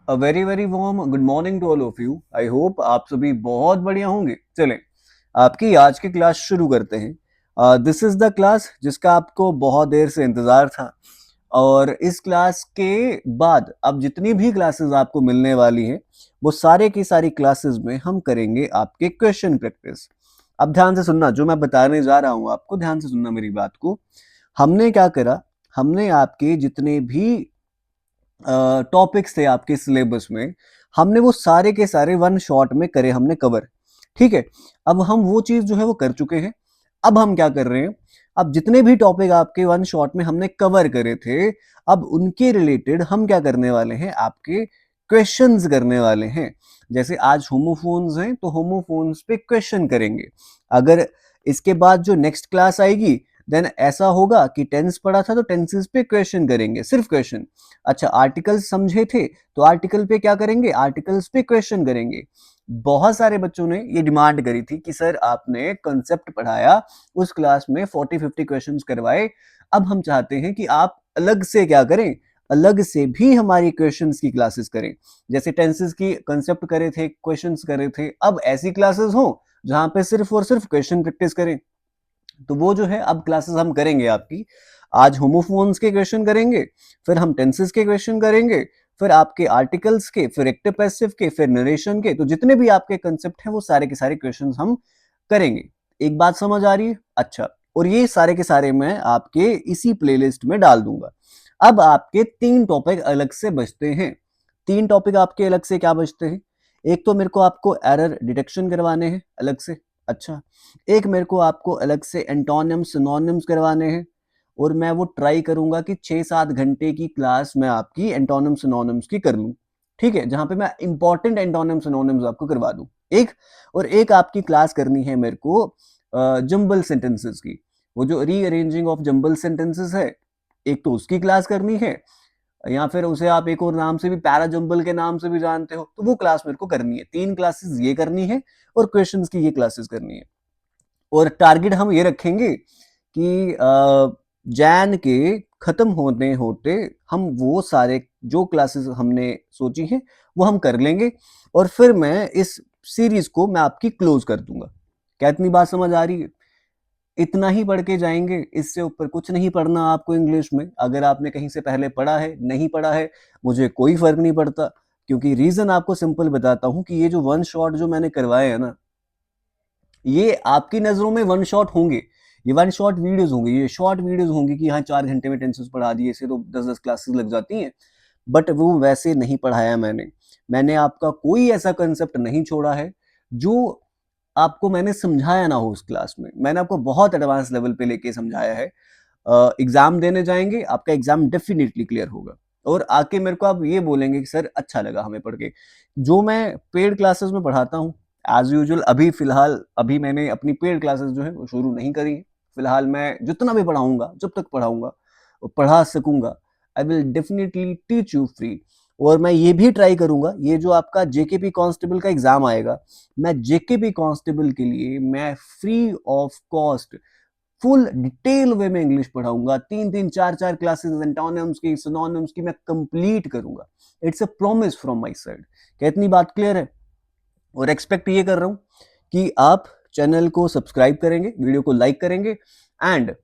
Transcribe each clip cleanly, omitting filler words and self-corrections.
A very very warm good morning to all of you. I hope आप सभी बहुत बढ़िया होंगे। चलें आपकी आज की क्लास शुरू करते हैं। दिस इज द क्लास जिसका आपको बहुत देर से इंतजार था, और इस क्लास के बाद अब जितनी भी क्लासेस आपको मिलने वाली हैं वो सारे की सारी क्लासेस में हम करेंगे आपके क्वेश्चन प्रैक्टिस। अब ध्यान से सुनना, जो मैं बताने जा रहा हूं आपको ध्यान से सुनना मेरी बात को। हमने क्या करा, हमने आपके जितने भी टॉपिक्स थे आपके सिलेबस में, हमने वो सारे के सारे वन शॉट में करे, हमने कवर। ठीक है, अब हम वो चीज जो है वो कर चुके हैं। अब हम क्या कर रहे हैं, अब जितने भी टॉपिक आपके वन शॉट में हमने कवर करे थे, अब उनके रिलेटेड हम क्या करने वाले हैं, आपके क्वेश्चंस करने वाले हैं। जैसे आज होमोफोन्स हैं तो होमोफोन्स पे क्वेश्चन करेंगे। अगर इसके बाद जो नेक्स्ट क्लास आएगी देन ऐसा होगा कि टेंस पढ़ा था तो टेंसेस पे क्वेश्चन करेंगे, सिर्फ क्वेश्चन। अच्छा, आर्टिकल्स समझे थे तो आर्टिकल पे क्या करेंगे, आर्टिकल्स पे क्वेश्चन करेंगे। बहुत सारे बच्चों ने ये डिमांड करी थी कि सर आपने कंसेप्ट पढ़ाया, उस क्लास में 40-50 क्वेश्चंस करवाए, अब हम चाहते हैं कि आप अलग से क्या करें, अलग से भी हमारी क्वेश्चंस की क्लासेस करें। जैसे टेंसेस की कंसेप्ट करे थे, क्वेश्चंस करे थे, अब ऐसी क्लासेस हो जहां पे सिर्फ और सिर्फ क्वेश्चन प्रैक्टिस करें। तो वो जो है अब क्लासेस हम करेंगे आपकी। आज होमोफोन्स के क्वेश्चन करेंगे, फिर हम टेंसेस के क्वेश्चन करेंगे, फिर आपके आर्टिकल्स के, फिर एक्टिव पैसिव के, फिर नरेशन के। तो जितने भी आपके कंसेप्ट हैं वो सारे के सारे क्वेश्चन हम करेंगे। एक बात समझ आ रही है? अच्छा, और ये सारे के सारे मैं आपके इसी प्लेलिस्ट में डाल दूंगा। अब आपके 3 टॉपिक अलग से बचते हैं। 3 टॉपिक आपके अलग से क्या बचते हैं? एक तो मेरे को आपको एरर डिटेक्शन करवाने हैं अलग से। अच्छा, एक मेरे को आपको अलग से एंटोनिम्स सिनोनिम्स करवाने हैं, और मैं वो ट्राई करूंगा कि 6-7 घंटे की क्लास मैं आपकी एंटोनिम्स सिनोनिम्स की कर लूं। ठीक है, जहां पे मैं इंपॉर्टेंट एंटोनिम्स सिनोनिम्स आपको करवा दूं। एक और एक आपकी क्लास करनी है मेरे को जंबल सेंटेंसेस की। वो जो रीअरेंजिंग ऑफ जंबल सेंटेंसेस है, एक तो उसकी क्लास करनी है, या फिर उसे आप एक और नाम से भी पैरा जंबल के नाम से भी जानते हो, तो वो क्लास मेरे को करनी है। 3 क्लासेस ये करनी है और क्वेश्चंस की ये क्लासेस करनी है। और टारगेट हम ये रखेंगे कि जैन के खत्म होने होते हम वो सारे जो क्लासेस हमने सोची हैं वो हम कर लेंगे, और फिर मैं इस सीरीज को मैं आपकी क्लोज कर दूंगा। क्या इतनी बात समझ आ रही है? इतना ही पढ़ के जाएंगे, इससे ऊपर कुछ नहीं पढ़ना आपको इंग्लिश में। अगर आपने कहीं से पहले पढ़ा है, नहीं पढ़ा है, मुझे कोई फर्क नहीं पड़ता, क्योंकि रीजन आपको सिंपल बताता हूं कि ये जो वन शॉट जो मैंने करवाए हैं ना, ये आपकी नजरों में वन शॉट होंगे, ये वन शॉट वीडियोस होंगे, ये शॉर्ट वीडियोस होंगी कि हाँ 4 घंटे में टेंसेस पढ़ा दिए, इसे तो 10-10 क्लासेस लग जाती हैं। बट वो वैसे नहीं पढ़ाया मैंने आपका कोई ऐसा कंसेप्ट नहीं छोड़ा है जो आपको मैंने समझाया ना हो उस क्लास में। मैंने आपको बहुत एडवांस लेवल पे लेके समझाया है। एग्जाम देने जाएंगे, आपका एग्जाम डेफिनेटली क्लियर होगा, और आके मेरे को आप ये बोलेंगे कि सर अच्छा लगा हमें पढ़ के। जो मैं पेड क्लासेस में पढ़ाता हूँ एज यूजुअल, अभी फिलहाल अभी मैंने अपनी पेड क्लासेस जो है वो शुरू नहीं करी है। फिलहाल मैं जितना भी पढ़ाऊंगा, जब तक पढ़ाऊंगा और पढ़ा सकूंगा, I will definitely teach you free. और मैं ये भी ट्राई करूंगा, ये जो आपका जेकेपी कांस्टेबल का एग्जाम आएगा, मैं जेकेपी कांस्टेबल के लिए मैं free of cost full detail वे में इंग्लिश पढ़ाऊंगा। 3-3 4-4 क्लासेस एंटोनिम्स की, सिनोनिम्स की मैं कंप्लीट करूंगा। It's a promise from my side. क्या इतनी बात क्लियर है? और एक्सपेक्ट ये कर रहा हूं कि आप चैनल को सब्सक्राइब करेंगे, वीडियो को लाइक करेंगे, एंड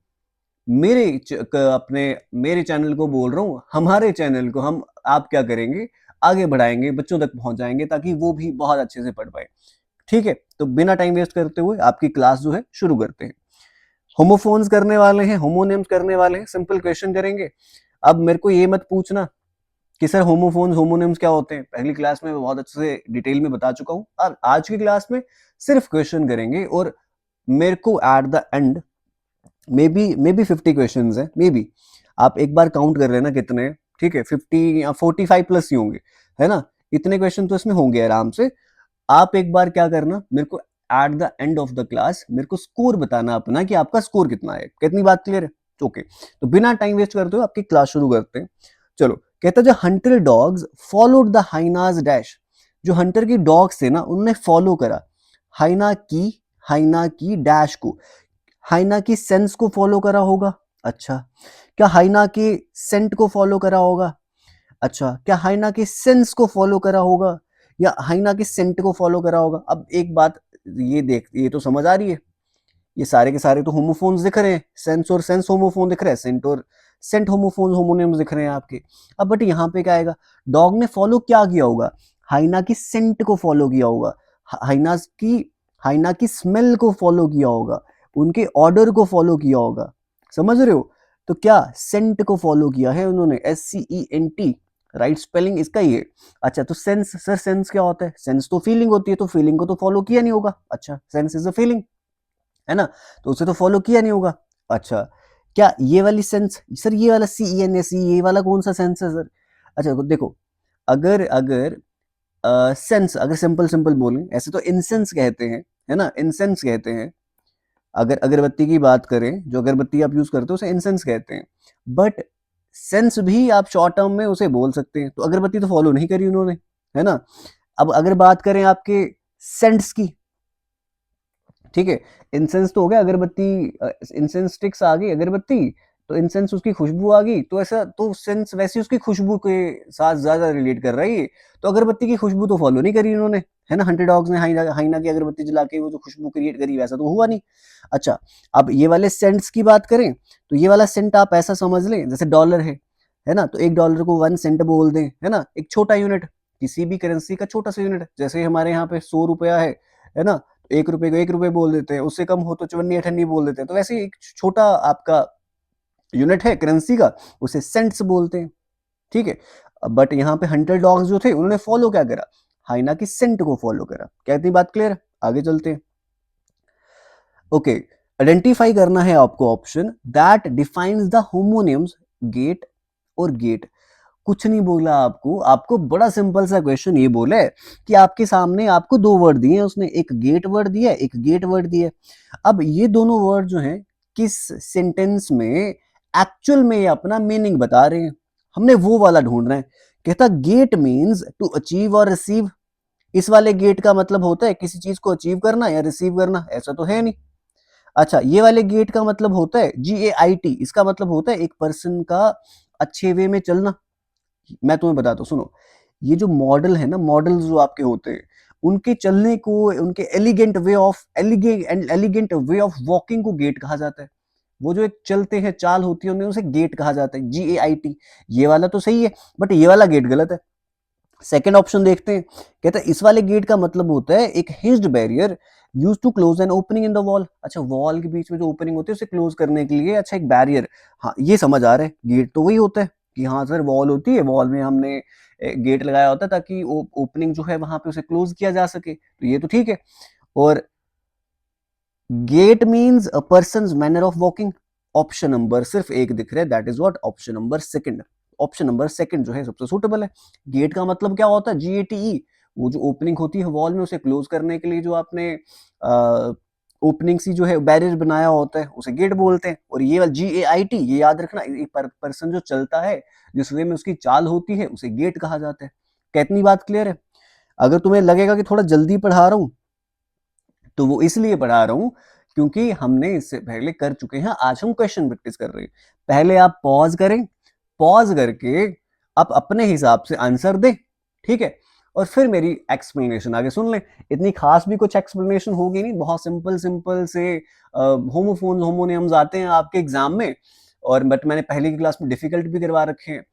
अपने मेरे चैनल को बोल रहा हूं, हमारे चैनल को हम आप क्या करेंगे, आगे बढ़ाएंगे, बच्चों तक पहुंचाएंगे, ताकि वो भी बहुत अच्छे से पढ़ पाए। ठीक है, तो बिना टाइम वेस्ट करते हुए आपकी क्लास जो है शुरू करते हैं। होमोफोन्स करने वाले हैं, होमोनिम्स करने वाले हैं, सिंपल क्वेश्चन करेंगे। अब मेरे को ये मत पूछना कि सर होमोफोन्स होमोनिम्स क्या होते हैं, पहली क्लास में बहुत अच्छे से डिटेल में बता चुका हूं। अब आज की क्लास में सिर्फ क्वेश्चन करेंगे, और मेरे को at the end may be 50 question है, मे बी आप एक बार काउंट कर लेना कितने। ठीक है, 50 या 45 प्लस ही होंगे, है ना? इतने क्वेश्चन तो इसमें होंगे आराम से। आप एक बार क्या करना, मेरे को at the end of the class मेरे को स्कोर बताना अपना कि आपका स्कोर कितना है। कितनी बात क्लियर है? ओके, तो बिना टाइम वेस्ट करते हुए आपकी क्लास शुरू करते हैं। चलो, कहता जो Hunter dogs followed the hyenas dash. जो हंटर की डॉग्स थे ना, उनने फॉलो करा हाइना की डैश को। हाइना की सेंस को फॉलो करा होगा। अच्छा, क्या हाइना के सेंट को फॉलो करा होगा? अच्छा, क्या हाइना के सेंस को फॉलो करा होगा या हाइना के सेंट को फॉलो करा होगा? अब एक बात ये देख, ये तो समझ आ रही है, ये सारे के सारे तो होमोफोन्स दिख रहे हैं, सेंस और सेंस होमोफोन दिख रहा है, सेंट और सेंट होमोफोन होमोनिम्स दिख रहे हैं आपके। अब बट यहाँ पे क्या आएगा, डॉग ने फॉलो क्या किया होगा, हाइना की सेंट को फॉलो किया होगा, हाइना की स्मेल को फॉलो किया होगा, उनके ऑर्डर को फॉलो किया होगा, समझ रहे हो? तो क्या सेंट को फॉलो किया है उन्होंने, SCENT, राइट स्पेलिंग इसका ही है। अच्छा, तो सेंस, सर सेंस क्या होता है? सेंस तो फीलिंग होती है, तो फीलिंग को तो फॉलो किया नहीं होगा। अच्छा, सेंस इज अ फीलिंग, है ना, तो उसे तो फॉलो किया नहीं होगा। अच्छा, क्या ये वाली सेंस, सर ये वाला CENS, ये वाला कौन सा सेंस है सर? अच्छा देखो, अगर अगर सेंस, अगर सिंपल सिंपल बोलें, ऐसे तो इंसेंस कहते हैं, है ना, इंसेंस कहते हैं। अगर अगरबत्ती की बात करें, जो अगरबत्ती आप यूज करते हो उसे इंसेंस कहते हैं, बट सेंस भी आप शॉर्ट टर्म में उसे बोल सकते हैं। तो अगरबत्ती तो फॉलो नहीं करी उन्होंने, है ना। अब अगर बात करें आपके सेंट्स की, ठीक है, इंसेंस तो हो गया अगरबत्ती, इंसेंस स्टिक्स आ गई अगरबत्ती, तो इंसेंस उसकी खुशबू आ गई, तो ऐसा तो सेंस वैसे उसकी खुशबू के साथ ज्यादा रिलेट कर रही है। तो अगरबत्ती की खुशबू तो फॉलो नहीं करी उन्होंने, है ना, हंटर डॉग्स ने हाइना की अगरबत्ती जला के वो जो खुशबू क्रिएट करी, वैसा तो हुआ नहीं। अच्छा, अब ये वाले सेंट्स की बात करें, तो ये वाला सेंट आप ऐसा समझ लें जैसे डॉलर है ना, तो एक डॉलर को 1 सेंट बोल दें, है ना, एक छोटा यूनिट, किसी भी करेंसी का छोटा सा यूनिट, जैसे हमारे यहाँ पे 100 रुपया है ना, 1 रुपए को 1 रुपए बोल देते हैं, उससे कम हो तो 54 बोल देते हैं। तो वैसे एक छोटा आपका यूनिट है करेंसी का, उसे सेंट्स बोलते हैं, ठीक है। बट यहाँ पे हंटर डॉग्स जो थे उन्होंने फॉलो क्या करा, हाइना की सेंट को फॉलो करा। क्या इतनी बात क्लियर है? आगे चलते हैं। ओके, आइडेंटिफाई करना है आपको option that defines the homonyms gate और गेट। कुछ नहीं बोला आपको, आपको बड़ा सिंपल सा क्वेश्चन ये बोला है कि आपके सामने आपको 2 वर्ड दिए हैं उसने, एक गेट वर्ड दिया है, एक गेट वर्ड दिया है। अब ये दोनों वर्ड जो हैं किस सेंटेंस में एक्चुअल में ये अपना मीनिंग बता रहे हैं, हमने वो वाला ढूंढ रहे हैं। कहता गेट मीन्स टू अचीव और रिसीव, इस वाले गेट का मतलब होता है किसी चीज को अचीव करना या रिसीव करना, ऐसा तो है नहीं। अच्छा, ये वाले गेट का मतलब होता है GAIT, इसका मतलब होता है एक पर्सन का अच्छे वे में चलना। मैं तुम्हें बताता हूँ, सुनो, ये जो मॉडल है ना, मॉडल जो आपके होते हैं, उनके चलने को, उनके एलिगेंट वे ऑफ वॉकिंग को गेट कहा जाता है। वो जो एक चलते हैं, चाल होती है उन्हें, उसे गेट कहा जाता है, GAIT। ये वाला तो सही है, बट ये वाला गेट गलत है। सेकेंड ऑप्शन देखते हैं, कहता है इस वाले गेट का मतलब होता है एक hinged barrier use to close an opening in the wall. अच्छा, वॉल के बीच में जो ओपनिंग होती है उसे क्लोज करने के लिए, अच्छा, एक बैरियर। हाँ, ये समझ आ रहा है, गेट तो वही होता है कि हाँ सर, वॉल होती है, वॉल में हमने गेट लगाया होता है ताकि ओपनिंग जो है वहां पे उसे क्लोज किया जा सके, तो ये तो ठीक है। और gate means a person manner of walking, option number सिर्फ एक दिख रहा है, that is what, option number second. Option number second जो है सबसे सुटेबल है। गेट का मतलब क्या होता है, GATE, वो जो ओपनिंग होती है वॉल में, उसे क्लोज करने के लिए जो आपने ओपनिंग सी जो है बैरियर बनाया होता है उसे गेट बोलते हैं। और ये वाला GAIT, ये याद रखना, एक पर्सन जो चलता है, जिस वे में उसकी चाल होती है, उसे गेट कहा जाता है। कितनी बात क्लियर है? अगर तुम्हें लगेगा कि थोड़ा जल्दी पढ़ा रहा हूं, तो वो इसलिए पढ़ा रहा हूं क्योंकि हमने इससे पहले कर चुके हैं, आज हम क्वेश्चन प्रैक्टिस कर रहे हैं। पहले आप पॉज करें, पॉज करके आप अपने हिसाब से आंसर दें, ठीक है, और फिर मेरी एक्सप्लेनेशन आगे सुन लें। इतनी खास भी कुछ एक्सप्लेनेशन होगी नहीं, बहुत सिंपल सिंपल से होमोफोन्स होमोनियम्स आते हैं आपके एग्जाम में, और बट मैंने पहले की क्लास में डिफिकल्ट भी करवा रखे हैं।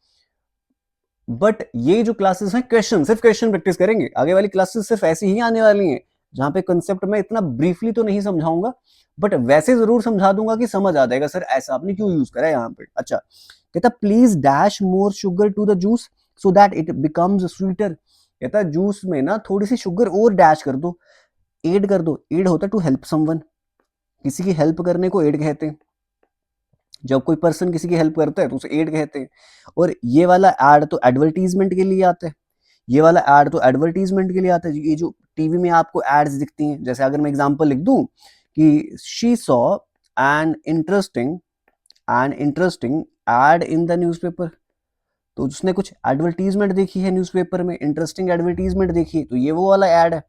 बट ये जो क्लासेस हैं, क्वेश्चन, सिर्फ क्वेश्चन प्रैक्टिस करेंगे, आगे वाली क्लासेस सिर्फ ऐसी ही आने वाली हैं, जहां पे कंसेप्ट में इतना ब्रीफली तो नहीं समझाऊंगा, बट वैसे जरूर समझा दूंगा कि समझ आ जाएगा, सर ऐसा आपने क्यों यूज करा है यहाँ पे। अच्छा, कहता please dash more sugar to the juice so that it becomes sweeter. कहता जूस में ना थोड़ी सी शुगर और डैश कर दो, एड कर दो। एड होता है टू हेल्प समवन, किसी की हेल्प करने को एड कहते हैं। जब कोई पर्सन किसी की हेल्प करता है तो उसे एड कहते हैं। और ये वाला एड तो एडवर्टीजमेंट के लिए आता है, ये वाला एड तो एडवर्टीजमेंट के लिए आता है। ये जो टीवी में आपको एड्स दिखती हैं, जैसे अगर मैं एग्जांपल लिख दूं कि she saw an interesting ad in the newspaper, तो उसने कुछ एडवर्टीजमेंट देखी है न्यूज़पेपर में, इंटरेस्टिंग एडवर्टीजमेंट देखी है, तो ये वो वाला एड है।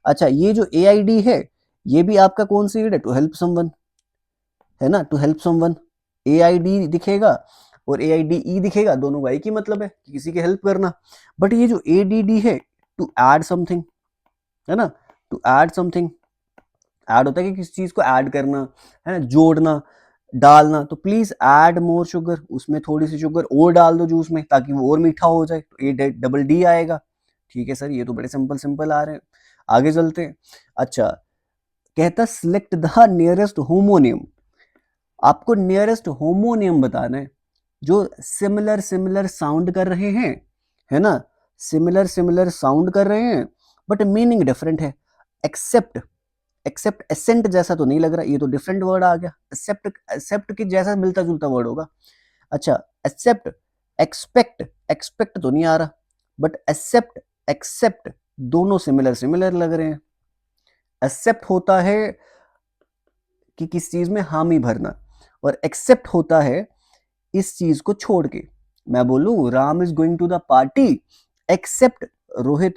अच्छा, ये जो AID है, ये भी आपका कौन सी एड है, टू हेल्प समवन, है ना, टू हेल्प समवन, AID दिखेगा। और AIDE दिखेगा, दोनों का एक ही मतलब है कि किसी की हेल्प करना। बट ये जो ADD है, टू ऐड समथिंग, है ना, टू ऐड समथिंग, ऐड होता है कि किसी चीज को ऐड करना, है ना, जोड़ना, डालना। तो प्लीज ऐड मोर शुगर, उसमें थोड़ी सी शुगर और डाल दो जूस में ताकि वो और मीठा हो जाए, तो ADD आएगा। ठीक है सर, ये तो बड़े सिंपल सिंपल आ रहे हैं, आगे चलते हैं। अच्छा, कहता सिलेक्ट द नियरेस्ट होमोनियम, आपको नियरेस्ट होमोनियम बताना है जो सिमिलर सिमिलर साउंड कर रहे हैं, है ना, सिमिलर सिमिलर साउंड कर रहे हैं बट मीनिंग डिफरेंट है। एक्सेप्ट, एक्सेप्ट एसेंट जैसा तो नहीं लग रहा, ये तो डिफरेंट वर्ड आ गया। एक्सेप्ट, एक्सेप्ट के जैसा मिलता जुलता वर्ड होगा। अच्छा, एक्सेप्ट, एक्सपेक्ट, एक्सपेक्ट तो नहीं आ रहा, बट एक्सेप्ट, एक्सेप्ट दोनों सिमिलर सिमिलर लग रहे हैं। एक्सेप्ट होता है कि किस चीज में हामी भरना, और एक्सेप्ट होता है इस चीज को छोड़ के। मैं बोलूं Ram is going to the party except Rohit,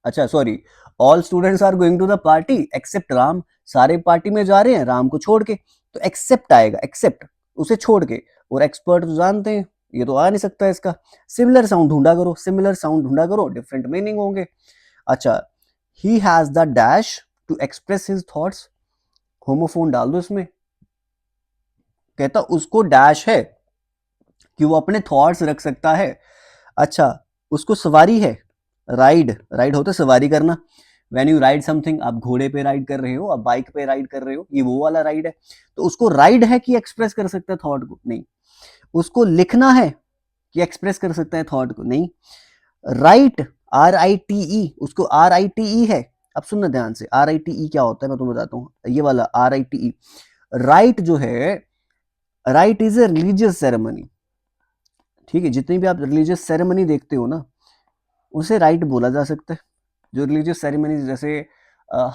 अच्छा sorry, all students are going to the party except Ram, सारे पार्टी में जा रहे हैं राम को छोड़ के, तो एक्सेप्ट आएगा, एक्सेप्ट उसे छोड़ के। और एक्सपर्ट तो जानते हैं ये तो आ नहीं सकता इसका। सिमिलर साउंड ढूंढा करो, सिमिलर साउंड ढूंढा करो, डिफरेंट मीनिंग होंगे। अच्छा, he has the dash to express his thoughts, homophone डाल दो इसमें। कहता उसको डैश है कि वो अपने थॉट्स रख सकता है। अच्छा, उसको सवारी है, राइड, राइड होता है सवारी करना। व्हेन यू राइड समथिंग, आप घोड़े पे राइड कर रहे हो, आप बाइक पे राइड कर रहे हो, ये वो वाला राइड है। तो उसको राइड है कि एक्सप्रेस कर सकता है थॉट को, नहीं। उसको लिखना है कि एक्सप्रेस कर सकता है थॉट को, नहीं। राइट, RITE, उसको RITE है। अब सुनना ध्यान से, RITE क्या होता है मैं तुम्हें बताता हूँ, ये वाला RITE। राइट जो है, right is a religious ceremony, ठीक है, जितनी भी आप रिलीजियस सेरेमनी देखते हो ना, उसे राइट बोला जा सकता है। जो रिलीजियस सेरेमनी, जैसे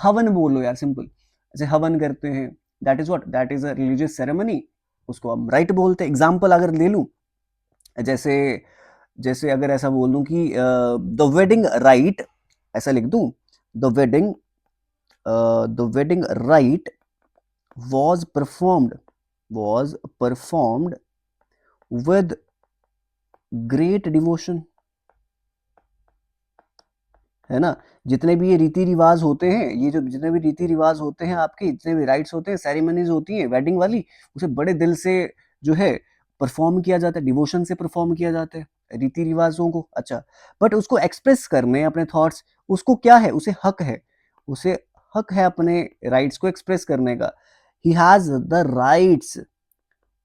हवन बोलो यार, सिंपल, जैसे हवन करते हैं, that is what, that is a religious ceremony, उसको हम राइट बोलते हैं। एग्जाम्पल अगर ले लूं, जैसे जैसे अगर ऐसा बोल दूं कि द वेडिंग राइट, ऐसा लिख दूं, the wedding, the wedding right was performed, was performed with great devotion, है ना। जितने भी ये रीति रिवाज होते हैं, ये जो जितने भी रीति रिवाज होते हैं आपके, जितने भी राइट्स होते हैं, सेरेमनीज होती हैं वेडिंग वाली, उसे बड़े दिल से जो है परफॉर्म किया जाता है, डिवोशन से परफॉर्म किया जाता है रीति रिवाजों को। अच्छा, बट उसको एक्सप्रेस करने अपने थॉट्स, उसको क्या है, उसे हक है, उसे हक है अपने राइट्स को एक्सप्रेस करने का। He has the rights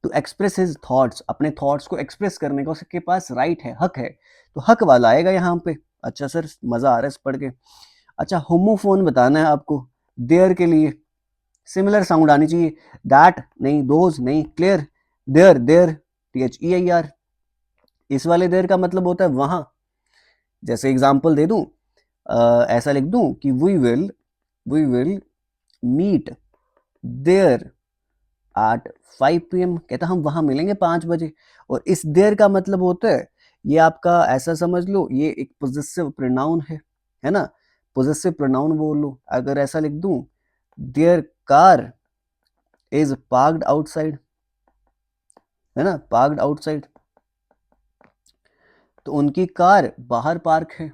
to express his thoughts, अपने थॉट्स को एक्सप्रेस करने का उसके पास राइट है, हक है, तो हक वाला आएगा यहाँ पे। अच्छा सर, मजा आ रहा है इस पढ़ के। अच्छा, होमोफोन बताना है आपको, देयर के लिए सिमिलर साउंड आनी चाहिए, दैट नहीं, दोज नहीं, क्लियर, देयर, देयर, THEIR, इस वाले देयर का मतलब होता है वहां। जैसे एग्जांपल दे दूं, ऐसा लिख दूं कि we will meet there at 5 PM, कहता हम वहां मिलेंगे 5 बजे। और इस देयर का मतलब होता है, ये आपका ऐसा समझ लो, ये एक पोजेसिव प्रोनाउन है ना, पोजेसिव प्रोनाउन बोल लो। अगर ऐसा लिख दूं, there car is parked outside, है ना, पार्क्ड आउटसाइड, तो उनकी कार बाहर पार्क है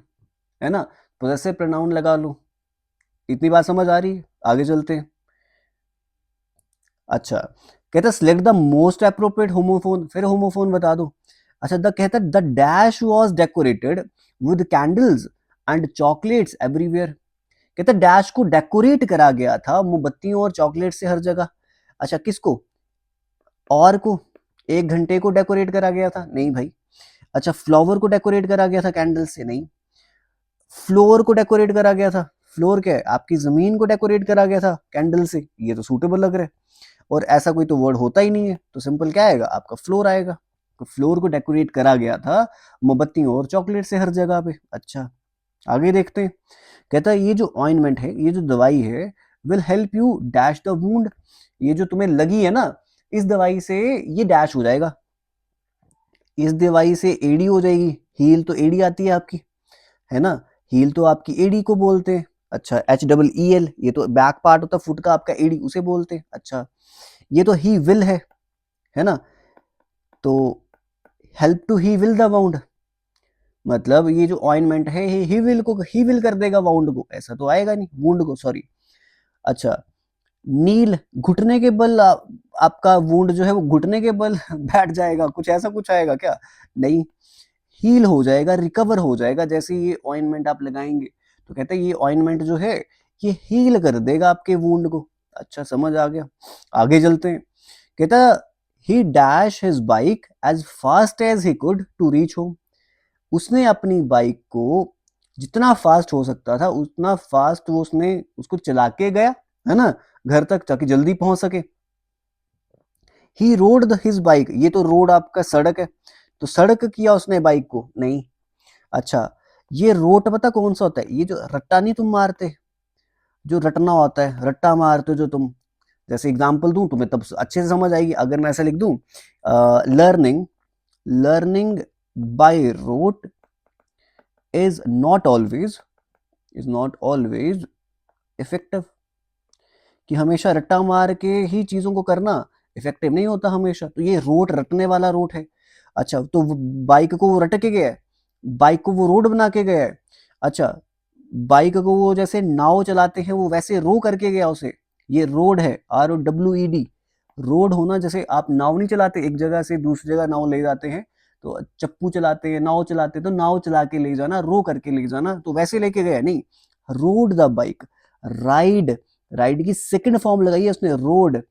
ना, पोजेसिव प्रोनाउन लगा लो। इतनी बात समझ आ रही है, आगे चलते हैं। अच्छा, कहता select the most appropriate homophone, फिर होमोफोन बता दो। अच्छा, द कहता the dash was decorated with candles and chocolates everywhere, कहता डैश को डेकोरेट करा गया था मोमबत्तियों और चॉकलेट से हर जगह। अच्छा, किसको, और को, 1 घंटे को डेकोरेट करा गया था, नहीं भाई। अच्छा, फ्लावर को डेकोरेट करा गया था कैंडल से, नहीं। फ्लोर को डेकोरेट करा गया था, फ्लोर क्या है, आपकी जमीन को डेकोरेट करा गया था कैंडल से, ये तो सूटेबल लग रहा है। और ऐसा कोई तो वर्ड होता ही नहीं है, तो सिंपल क्या आएगा आपका, फ्लोर आएगा। तो फ्लोर को डेकोरेट करा गया था मोमबत्तियों और चॉकलेट से हर जगह पे। अच्छा, आगे देखते हैं। कहता है ये जो ऑइंटमेंट है, ये जो दवाई है, will help you dash the wound, ये जो तुम्हें लगी है ना, इस दवाई से ये डैश हो जाएगा, इस दवाई से एडी हो जाएगी। हील तो एडी आती है आपकी, है ना, हील तो आपकी एडी को बोलते हैं। अच्छा, HEEL, ये तो बैक पार्ट होता है फुट का आपका, एडी उसे बोलते हैं। अच्छा, ये तो ही विल है ना, तो help to heal the wound, मतलब ये जो ऑइंटमेंट है हील कर देगा वाउंड को, ऐसा तो आएगा नहीं, वुंड को सॉरी। अच्छा, नील, घुटने के बल आपका वुंड जो है वो घुटने के बल बैठ जाएगा, कुछ ऐसा कुछ आएगा क्या? नहीं, हील हो जाएगा, रिकवर हो जाएगा जैसे ये ऑइंटमेंट आप लगाएंगे। तो कहते हैं ये ऑइंटमेंट जो है ये हील कर देगा आपके वुंड को। अच्छा, समझ आ गया। आगे चलते हैं। कहता he dash his bike as fast as he could to reach home. उसने अपनी बाइक को जितना फास्ट हो सकता था उतना फास्ट वो उसने उसको चला के गया, है ना, घर तक, ताकि जल्दी पहुंच सके। ही रोड हिज बाइक, ये तो रोड आपका सड़क है, तो सड़क किया उसने बाइक को, नहीं। अच्छा, ये रोड पता कौन सा होता है? ये जो रट्टा नहीं तुम मारते, जो रटना होता है, रट्टा मारते हो जो तुम, जैसे एग्जांपल दूं तुम्हें तब अच्छे से समझ आएगी। अगर मैं ऐसा लिख दूं, learning learning by road is not always effective, कि हमेशा रट्टा मार के ही चीजों को करना इफेक्टिव नहीं होता हमेशा। तो ये रोट रटने वाला रोट है। अच्छा, तो बाइक को वो रट के गया है, बाइक को वो रोड बना के गया है। अच्छा, बाइक को वो जैसे नाव चलाते हैं वो वैसे रो करके गया उसे, ये रोड है, ROWED। रोड होना, जैसे आप नाव नहीं चलाते, एक जगह से दूसरी जगह नाव ले जाते हैं, तो चप्पू चलाते हैं, नाव चलाते हैं, तो नाव चला के ले जाना, रो करके ले जाना, तो वैसे लेके गया नहीं। Road the bike, ride, ride की सेकंड फॉर्म लगाई है उसने, रोड,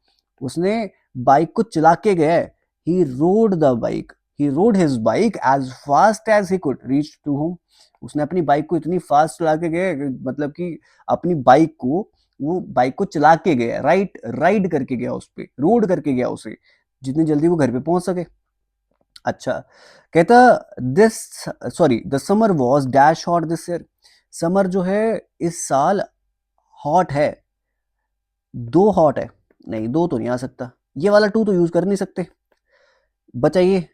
उसने बाइक को चला के गया है। He rode the bike, he rode his bike as fast as he could reach to home. उसने अपनी बाइक को इतनी फास्ट चला के गया, मतलब कि अपनी बाइक को, वो बाइक को चला के गया, राइड करके गया, उस पे रोड करके गया उसे, जितनी जल्दी वो घर पे पहुंच सके। अच्छा, कहता this sorry the summer was dash hot this year. Summer जो है इस साल हॉट है, दो हॉट है, नहीं दो तो नहीं आ सकता, ये वाला टू तो यूज कर नहीं सकते। बचाइए,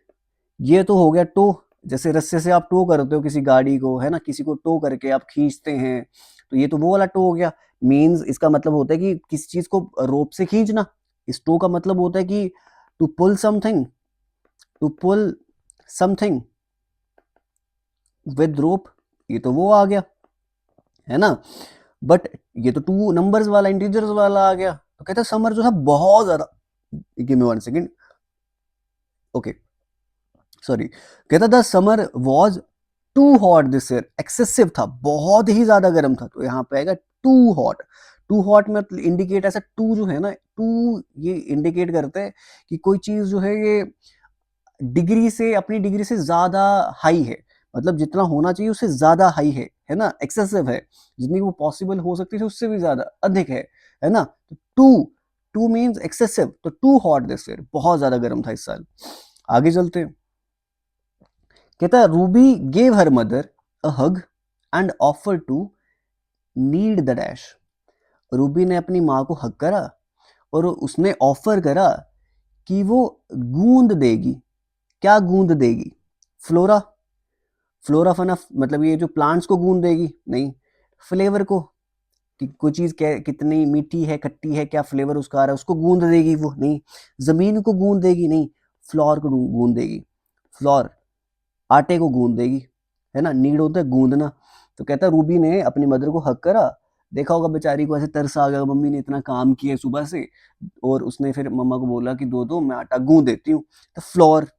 ये तो हो गया टो, जैसे रस्से से आप टो करते हो किसी गाड़ी को, है ना, किसी को टो करके आप खींचते हैं, तो ये तो वो वाला टो हो गया। मींस इसका मतलब होता है कि किसी चीज को रोप से खींचना। इस टो का मतलब होता है कि to pull something, to pull something with rope, ये तो वो आ गया, है ना। बट ये तो टू नंबर्स वाला, इंटीजर्स वाला आ गया। तो कहता है समर जो है बहुत ज्यादा, give me 1 second, okay sorry, कहता the summer was too hot this year, excessive था, बहुत ही ज्यादा गर्म था, तो यहाँ पे आएगा टू हॉट। टू हॉट में इंडिकेट, ऐसा टू जो है ना, टू ये इंडिकेट करता है कि कोई चीज जो है ये डिग्री से, अपनी डिग्री से ज्यादा हाई है, मतलब जितना होना चाहिए उससे ज्यादा हाई है ना, एक्सेसिव है, जितनी वो पॉसिबल हो सकती है उससे भी ज्यादा अधिक है ना। तो टू, टू मीन्स एक्सेसिव, तो टू हॉट दिस ईयर, बहुत ज्यादा गर्म था इस साल। आगे चलते हैं। कहता है Ruby gave her mother a hug and offer to need the dash. Ruby ने अपनी माँ को हक करा और उसने ऑफर करा कि वो गूंद देगी। क्या गूंद देगी? फ्लोरा, फ्लोरा फना, मतलब ये जो प्लांट्स को गूंद देगी, नहीं। फ्लेवर को, कि कोई चीज कितनी मीठी है, खट्टी है, क्या फ्लेवर उसका आ रहा है, उसको गूंद देगी वो, नहीं। जमीन को गूंद देगी, नहीं। फ्लोर को गूंद देगी, फ्लोर, आटे को गूंद देगी, है ना, नीड होता है गूंदना। तो कहता है रूबी ने अपनी मदर को हक करा, देखा होगा बेचारी को ऐसे तरस आ गया, मम्मी ने इतना काम किया सुबह से, और उसने फिर मम्मा को बोला कि दो मैं आटा गूंद देती हूँ, तो फ्लोर।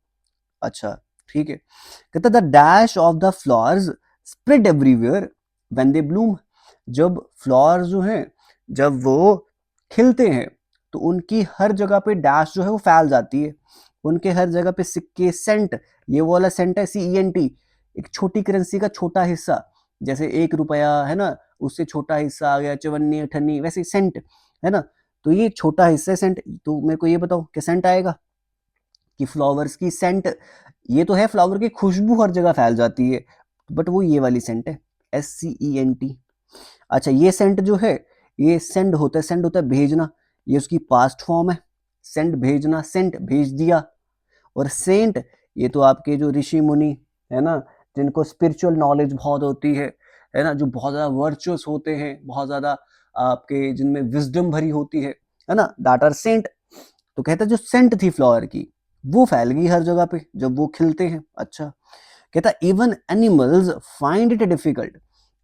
अच्छा, ठीक है। कहता the dash of the flowers spread everywhere when they Bloom. जब फ्लावर्स जो हैं, जब वो खिलते हैं, तो उनकी हर जगह पे डैश जो है वो फैल जाती है, उनके हर जगह पे सिक्के, सेंट, ये वो वाला सेंट है, CENT, एक छोटी करेंसी का छोटा हिस्सा, जैसे 1 रुपया है ना, उससे छोटा हिस्सा आ गया, चवन्नी अठन्नी, वैसे सेंट, है ना। तो ये छोटा हिस्सा है सेंट, तो मेरे को ये बताओ कि सेंट आएगा कि फ्लावर्स की सेंट, ये तो है फ्लावर की खुशबू हर जगह फैल जाती है, बट वो ये वाली सेंट है, SCENT। अच्छा, ये सेंट जो है ये सेंड होता है, सेंड होता है भेजना, ये उसकी पास्ट फॉर्म है, सेंड भेजना, सेंट भेज दिया। और सेंट, ये तो आपके जो ऋषि मुनि है ना, जिनको स्पिरिचुअल नॉलेज बहुत होती है ना, जो बहुत ज्यादा वर्चुअस होते हैं, बहुत ज्यादा आपके जिनमें विजडम भरी होती है ना, दैट आर सेंट। तो कहता है जो सेंट थी फ्लावर की, वो फैल गई हर जगह पे जब वो खिलते हैं। अच्छा, कहता even animals find it difficult,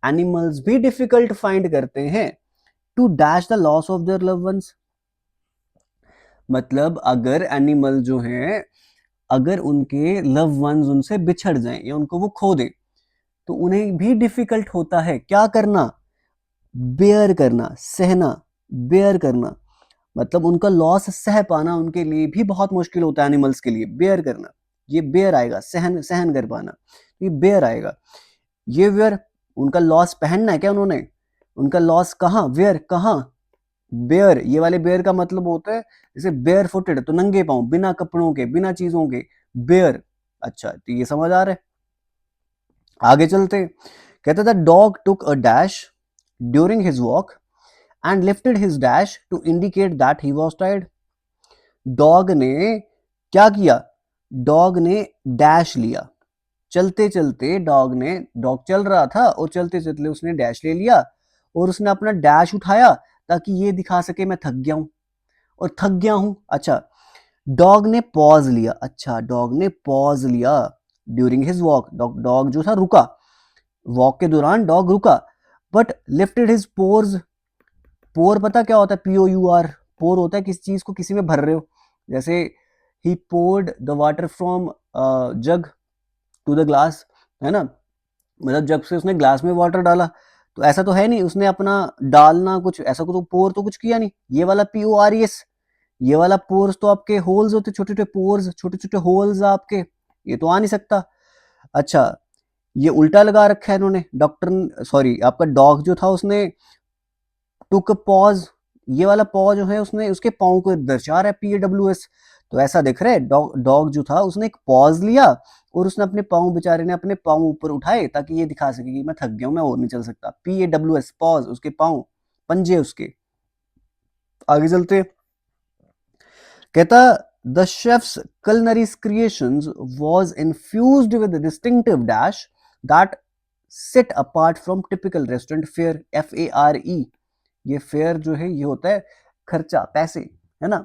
animals भी डिफिकल्ट फाइंड करते हैं to dash the loss of their love ones. मतलब अगर एनिमल जो हैं, अगर उनके लव वंस उनसे बिछड़ जाएं या उनको वो खो दे, तो उन्हें भी डिफिकल्ट होता है क्या करना, बेयर करना, सहना, बेयर करना। मतलब उनका लॉस सह पाना उनके लिए भी बहुत मुश्किल होता है एनिमल्स के लिए, बेयर करना। ये बेयर आएगा, सहन सहन कर पाना, ये बेयर आएगा। ये वेयर, उनका लॉस पहनना है क्या उन्होंने, उनका लॉस कहाँ, वेयर कहाँ, बेयर। ये वाले बेयर का मतलब होता है जैसे बेयर फुटेड, तो नंगे पांव, बिना कपड़ों के, बिना चीजों के, बेयर। अच्छा, तो ये समझ आ रहा है। आगे चलते, कहता था dog took a dash during his walk and lifted his dash to indicate that he was tired. Dog ने क्या किया, डॉग ने डैश लिया, चलते चलते डॉग ने, डॉग चल रहा था और चलते चलते उसने डैश ले लिया और उसने अपना डैश उठाया ताकि ये दिखा सके मैं थक गया हूं और थक गया हूं। अच्छा, डॉग ने पॉज लिया, अच्छा डॉग ने पॉज लिया ड्यूरिंग हिज वॉक, डॉग जो था रुका, वॉक के दौरान डॉग रुका, बट लिफ्टेड हिज पोर्स। पोर पता क्या होता है, POUR, पोर होता है किसी चीज को किसी में भर रहे हो, जैसे ही poured the water from jug to the glass, है ना, मतलब जब से उसने ग्लास में वाटर डाला, तो ऐसा तो है नहीं उसने अपना डालना कुछ ऐसा को, तो पोर तो कुछ किया नहीं। ये वाला PORES, ये वाला पोर्स तो आपके होल्स होते, छोटे छोटे पोर्स, छोटे छोटे होल्स आपके, ये तो आ नहीं सकता। अच्छा, ये उल्टा लगा रखा है इन्होंने, डॉक्टर सॉरी आपका डॉग जो था उसने टुक पॉज, ये वाला पॉज जो है उसने उसके पाँव को दर्शा रहा है PAWS। तो ऐसा दिख रहा है डॉग जो था उसने एक पॉज लिया और उसने अपने पाँव, बेचारे ने अपने पाँव ऊपर उठाए ताकि ये दिखा सके कि मैं थक गया हूं, मैं और नहीं चल सकता। PAWS पॉज, उसके पाँव, पंजे उसके। आगे चलते, कहता the chefs culinary creations was infused with a distinctive dash that set apart from typical restaurant fare, FARE। ये फेयर जो है ये होता है खर्चा, पैसे, है ना।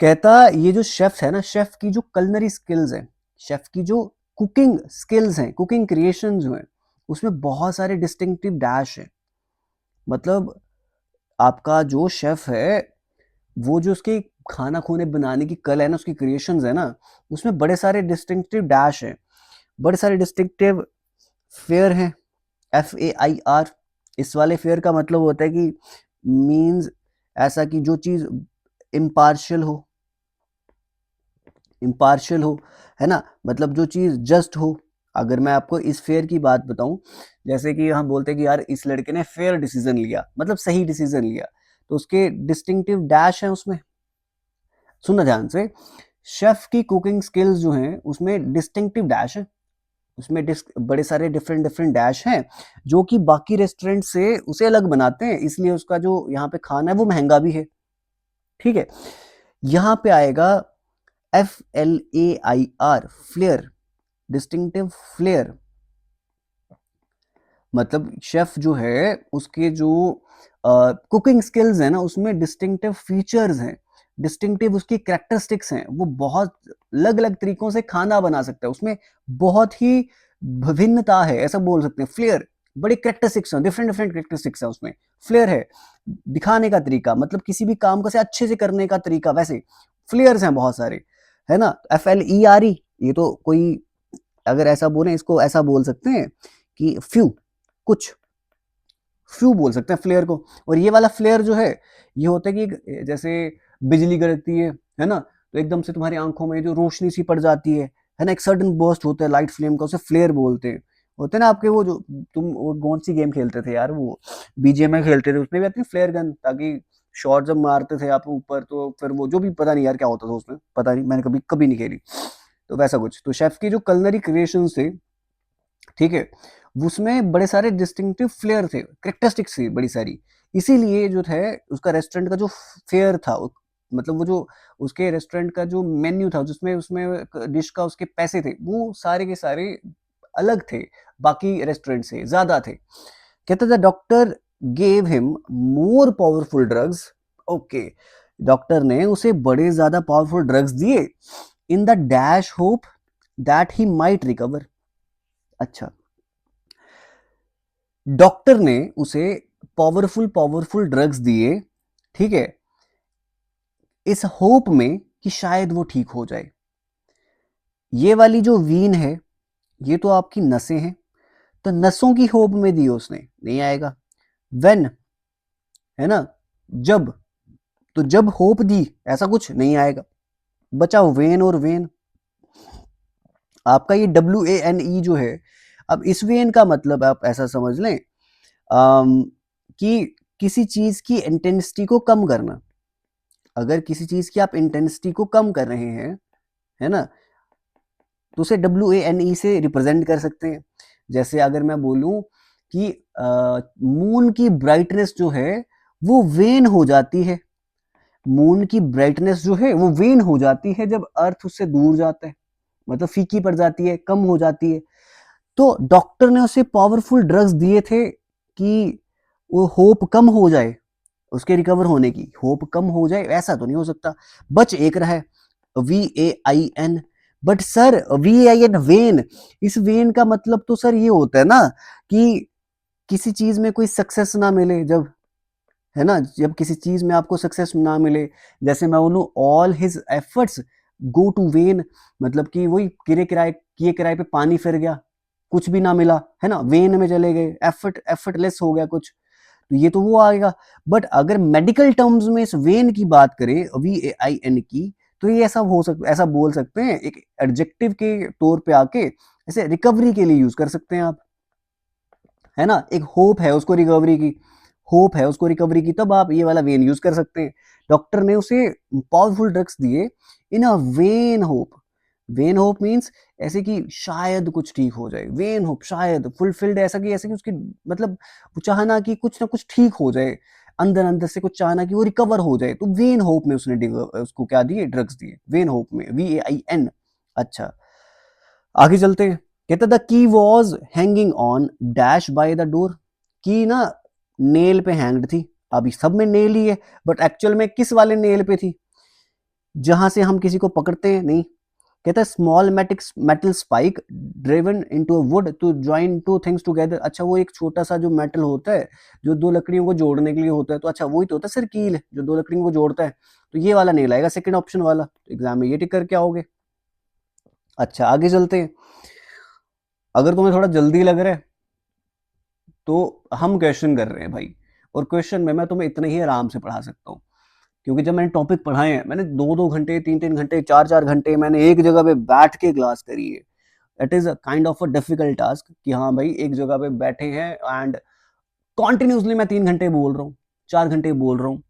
कहता ये जो शेफ है ना, शेफ की जो कलनरी स्किल्स है, शेफ की जो कुकिंग स्किल्स हैं, कुकिंग क्रिएशन जो है, उसमें बहुत सारे डिस्टिंक्टिव डैश है। मतलब आपका जो शेफ है, वो जो उसके खाना खोने बनाने की कल है ना, उसकी क्रिएशंस है ना, उसमें बड़े सारे डिस्टिंक्टिव डैश हैं, बड़े सारे डिस्टिंक्टिव फेयर हैं, FAIR। इस वाले फेयर का मतलब होता है कि मीन्स ऐसा कि जो चीज इम्पार्शियल हो, इम्पार्शियल हो, है ना, मतलब जो चीज जस्ट हो। अगर मैं आपको इस फेयर की बात बताऊं, जैसे कि हम बोलते हैं कि यार इस लड़के ने फेयर डिसीजन लिया, मतलब सही डिसीजन लिया, तो उसके डिस्टिंक्टिव डैश है उसमें। सुनना ध्यान से, शेफ की कुकिंग स्किल्स जो हैं उसमें डिस्टिंक्टिव डैश है, उसमें बड़े सारे डिफरेंट डिफरेंट डैश हैं जो कि बाकी रेस्टोरेंट से उसे अलग बनाते हैं, इसलिए उसका जो यहाँ पे खाना है वो महंगा भी है। ठीक है, यहाँ पे आएगा FLAIR, फ्लेयर, डिस्टिंक्टिव फ्लेयर। मतलब शेफ जो है उसके जो कुकिंग स्किल्स है ना, उसमें डिस्टिंक्टिव फीचर्स हैं, डिस्टिंक्टिव उसकी कैरेक्टरिस्टिक्स हैं, वो बहुत अलग अलग तरीकों से खाना बना सकता है, उसमें बहुत ही विभिन्नता है, ऐसा बोल सकते हैं। फ्लेयर, बड़ी कैरेक्टरिस्टिक्स हैं, डिफरेंट डिफरेंट कैरेक्टरिस्टिक्स हैं उसमें। फ्लेयर है दिखाने का तरीका, मतलब किसी भी काम को से अच्छे से करने का तरीका, वैसे फ्लेयर्स हैं बहुत सारे, है ना। FLERE, ये तो कोई अगर ऐसा बोले, इसको ऐसा बोल सकते हैं कि फ्यू, कुछ फ्यू बोल सकते हैं फ्लेयर को। और ये वाला फ्लेयर जो है, ये होता है कि जैसे बिजली कड़कती है ना, तो एकदम से तुम्हारी आंखों में जो रोशनी सी पड़ जाती है ना, एक सडन बर्स्ट होता है लाइट फ्लेम का, उसे फ्लेयर बोलते हैं। होते हैं ना आपके वो जो, तुम वो कौन सी गेम खेलते थे यार, वो BGMI खेलते थे, उसमें भी आती है फ्लेयर गन, ताकि शॉट जब मारते थे आप ऊपर, तो फिर वो जो भी पता नहीं यार क्या होता था उसमें, पता नहीं, मैंने कभी कभी नहीं खेली। तो वैसा कुछ, तो शेफ की जो कलनरी क्रिएशन थे, ठीक है, उसमें बड़े सारे डिस्टिंक्टिव फ्लेयर थे, कैरेक्टरिस्टिक्स थी बड़ी सारी। इसीलिए जो थे उसका रेस्टोरेंट का जो फेयर था, मतलब वो जो उसके रेस्टोरेंट का जो मेन्यू था, जिसमें उसमें डिश का उसके पैसे थे, वो सारे के सारे अलग थे, बाकी रेस्टोरेंट से ज्यादा थे। कहते थे doctor gave him more powerful drugs, okay, doctor ने उसे बड़े ज्यादा पावरफुल ड्रग्स दिए in the dash hope that he might recover. अच्छा, डॉक्टर ने उसे पावरफुल पावरफुल ड्रग्स दिए, ठीक है, इस होप में कि शायद वो ठीक हो जाए। ये वाली जो वीन है ये तो आपकी नसें हैं, तो नसों की होप में दी उसने, नहीं आएगा। वेन, है ना, जब, तो जब होप दी ऐसा कुछ नहीं आएगा। बचा वेन और वेन। आपका ये WANE जो है, अब इस वेन का मतलब आप ऐसा समझ लें कि किसी चीज की इंटेंसिटी को कम करना। अगर किसी चीज की आप इंटेंसिटी को कम कर रहे हैं, है ना, तो उसे WANE से रिप्रेजेंट कर सकते हैं। जैसे अगर मैं बोलूं कि मून की ब्राइटनेस जो है वो वेन हो जाती है, मून की ब्राइटनेस जो है वो वेन हो जाती है जब अर्थ उससे दूर जाता है, मतलब फीकी पड़ जाती है, कम हो जाती है। तो डॉक्टर ने उसे पावरफुल ड्रग्स दिए थे कि वो होप कम हो जाए, उसके रिकवर होने की होप कम हो जाए, ऐसा तो नहीं हो सकता। बच एक रहा है VAIN। But sir VAIN when, इस वेन का मतलब तो सर ये होता है ना कि किसी चीज में कोई सक्सेस ना मिले जब, है ना, जब किसी चीज में आपको सक्सेस ना मिले। जैसे मैं बोलूं all his efforts go to vain, मतलब कि वही किए किराए पे पानी फिर गया, कुछ भी ना मिला, है ना, वेन में चले गए, एफर्टलेस हो गया कुछ, तो ये तो वो आएगा। बट अगर मेडिकल टर्म्स में इस वेन की बात करें, VAIN की, तो ये ऐसा बोल सकते हैं एक एडजेक्टिव के तौर पे आके, ऐसे रिकवरी के लिए यूज कर सकते हैं आप, है ना, एक होप है उसको रिकवरी की, होप है उसको रिकवरी की, तब आप ये वाला वेन यूज कर सकते हैं। डॉक्टर ने उसे पावरफुल ड्रग्स दिए in a vain hope. Vain hope means ऐसे कि शायद कुछ ठीक हो जाए, वेन होप शायद फुलफिल्ड, ऐसा कि उसकी मतलब वो चाहना कि कुछ ना कुछ ठीक हो जाए, अंदर अंदर से कुछ चाहना कि वो रिकवर हो जाए, तो वेन होप में उसने उसको क्या दिए, ड्रग्स दिए, वेन होप में, VAIN। अच्छा, आगे चलते हैं। कहता the key was hanging on dash by the door. की ना नेल पे हैंग्ड थी, अभी सब में नेल ही है, बट एक्चुअल में किस वाले नेल पे थी, जहां से हम किसी को पकड़ते हैं, नहीं। कहता है small metal spike driven into wood to join two things together. अच्छा, वो एक छोटा सा जो मेटल होता है जो दो लकड़ियों को जोड़ने के लिए होता है, तो अच्छा वही तो होता है सर कील, जो दो लकड़ियों को जोड़ता है, तो ये वाला नेल आएगा, सेकंड ऑप्शन वाला। एग्जाम में ये टिक करके आओगे। अच्छा, आगे चलते हैं। अगर तुम्हें थोड़ा जल्दी लग रहा है तो हम क्वेश्चन कर रहे हैं भाई, और क्वेश्चन में मैं तुम्हें इतने ही आराम से पढ़ा सकता हूँ, क्योंकि जब मैंने टॉपिक पढ़ाए हैं, मैंने 2-2 घंटे, 3-3 घंटे, 4-4 घंटे मैंने एक जगह पे बैठ के क्लास करी है। It is kind of a difficult task कि हाँ भाई एक जगह पे बैठे हैं एंड कॉन्टिन्यूसली मैं 3 घंटे बोल रहा हूँ, 4 घंटे बोल रहा हूँ,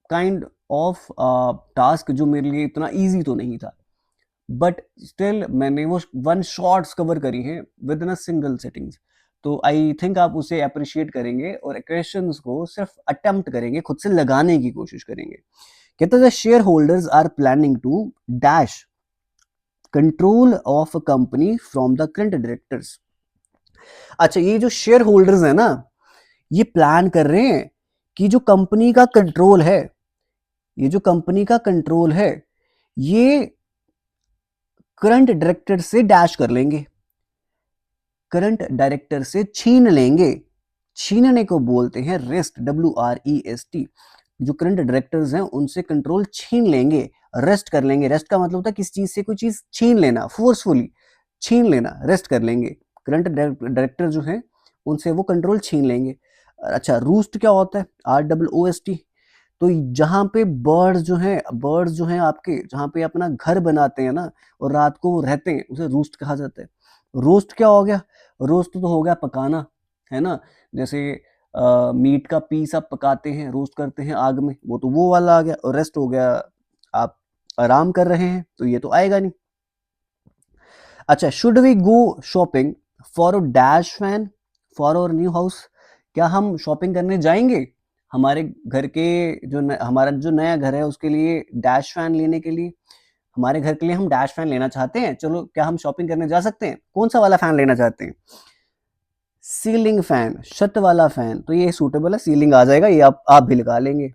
काइंड ऑफ टास्क जो मेरे लिए इतना ईजी तो नहीं था, बट स्टिल मैंने वो 1 शॉर्ट्स कवर करी हैं with in a single settings. तो आई थिंक आप उसे अप्रिशिएट करेंगे और क्वेश्चंस को सिर्फ अटेम्प्ट करेंगे, खुद से लगाने की कोशिश करेंगे। कहते हैं shareholders are planning to dash control of a company from the current directors. अच्छा, ये जो शेयर होल्डर्स है ना, ये प्लान कर रहे हैं कि जो कंपनी का कंट्रोल है, ये जो कंपनी का कंट्रोल है, ये करंट डायरेक्टर से डैश कर लेंगे, करंट डायरेक्टर से छीन लेंगे। छीनने को बोलते हैं रेस्ट, WREST। जो करंट डायरेक्टर्स हैं उनसे कंट्रोल छीन लेंगे, रेस्ट कर लेंगे। रेस्ट का मतलब होता है किसी चीज से कोई चीज छीन लेना, फोर्सफुली छीन लेना, रेस्ट कर लेंगे। करंट डायरेक्टर जो है उनसे वो कंट्रोल छीन लेंगे। अच्छा, रूस्ट क्या होता है, ROOST। तो जहां पे बर्ड्स जो हैं आपके, जहां पे अपना घर बनाते हैं ना और रात को वो रहते हैं, उसे रूस्ट कहा जाता है। रोस्ट क्या हो गया, रोस्ट तो हो गया पकाना, है ना, जैसे मीट का पीस आप पकाते हैं, रोस्ट करते हैं आग में, वो तो वो वाला आ गया। और रेस्ट हो गया आप आराम कर रहे हैं, तो ये तो आएगा नहीं। अच्छा, should we go shopping for a dash fan for our new house. क्या हम शॉपिंग करने जाएंगे हमारे घर के हमारा जो नया घर है उसके लिए डैश फैन लेने के लिए, हमारे घर के लिए हम डैश फैन लेना चाहते हैं, चलो क्या हम शॉपिंग करने जा सकते हैं, कौन सा वाला फैन लेना चाहते हैं, सीलिंग फैन, छत वाला फैन, तो ये सूटेबल है, सीलिंग आ जाएगा, ये आप भी लगा लेंगे।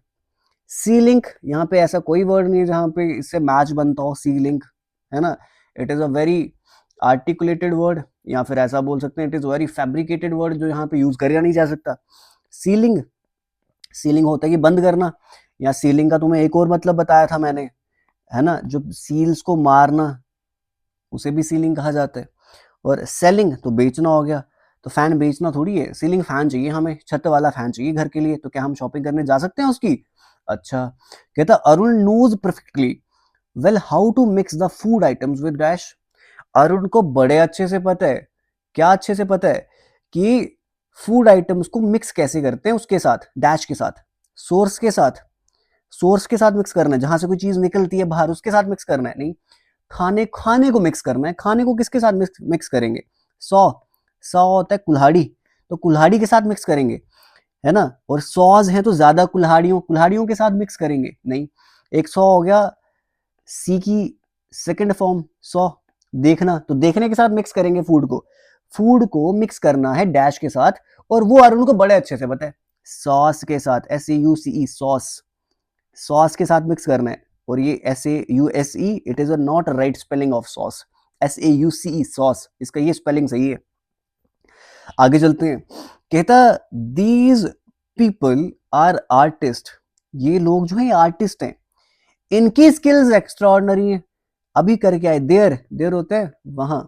सीलिंक, यहाँ पे ऐसा कोई वर्ड नहीं है जहाँ पे इससे मैच बनता हो, सीलिंक, है ना। It is a very articulated word, या फिर ऐसा बोल सकते हैं it is very fabricated word जो यहाँ पे यूज किया नहीं जा सकता। सीलिंग, सीलिंग होता है कि बंद करना, या सीलिंग का तुम्हें एक और मतलब बताया था मैंने, है ना, जो सील्स को मारना उसे भी सीलिंग कहा जाता है। और सेलिंग तो बेचना हो गया, तो फैन बेचना थोड़ी है, सीलिंग फैन चाहिए हमें, छत वाला फैन चाहिए घर के लिए, तो क्या हम शॉपिंग करने जा सकते हैं उसकी? अच्छा, कहता Arun knows perfectly well how to mix the food items with dash. अरुण को बड़े अच्छे से पता है, क्या अच्छे से पता है, कि फूड आइटम्स को मिक्स कैसे करते हैं, उसके साथ, डैश के साथ, सोर्स के साथ, सोर्स के साथ मिक्स करना है, जहां से कोई चीज निकलती है बाहर उसके साथ मिक्स करना है, नहीं, खाने खाने को मिक्स करना है। खाने को किसके साथ मिक्स करेंगे? सॉ, सॉ होता है कुल्हाड़ी, तो कुल्हाड़ी के साथ मिक्स करेंगे, है ना। और सॉज है तो ज्यादा कुल्हाड़ियों कुल्हाड़ियों के साथ मिक्स करेंगे, नहीं। एक सॉ हो गया सी की सेकंड फॉर्म, सॉ, देखना, तो देखने के साथ मिक्स करेंगे फूड को, फूड को मिक्स करना है डैश के साथ, और वो अरुण को बड़े अच्छे से पता है, सॉस के साथ, SAUCE, सॉस, सॉस के साथ मिक्स करना है। और ये SAUSE, it is a not right spelling of sauce, SAUCE, sauce, इसका ये स्पेलिंग सही है। आगे चलते हैं, कहता दीज पीपल आर आर्टिस्ट, ये लोग जो है आर्टिस्ट हैं, इनकी स्किल्स एक्स्ट्राऑर्डिनरी है। अभी करके आए, देयर, देयर होता है वहां,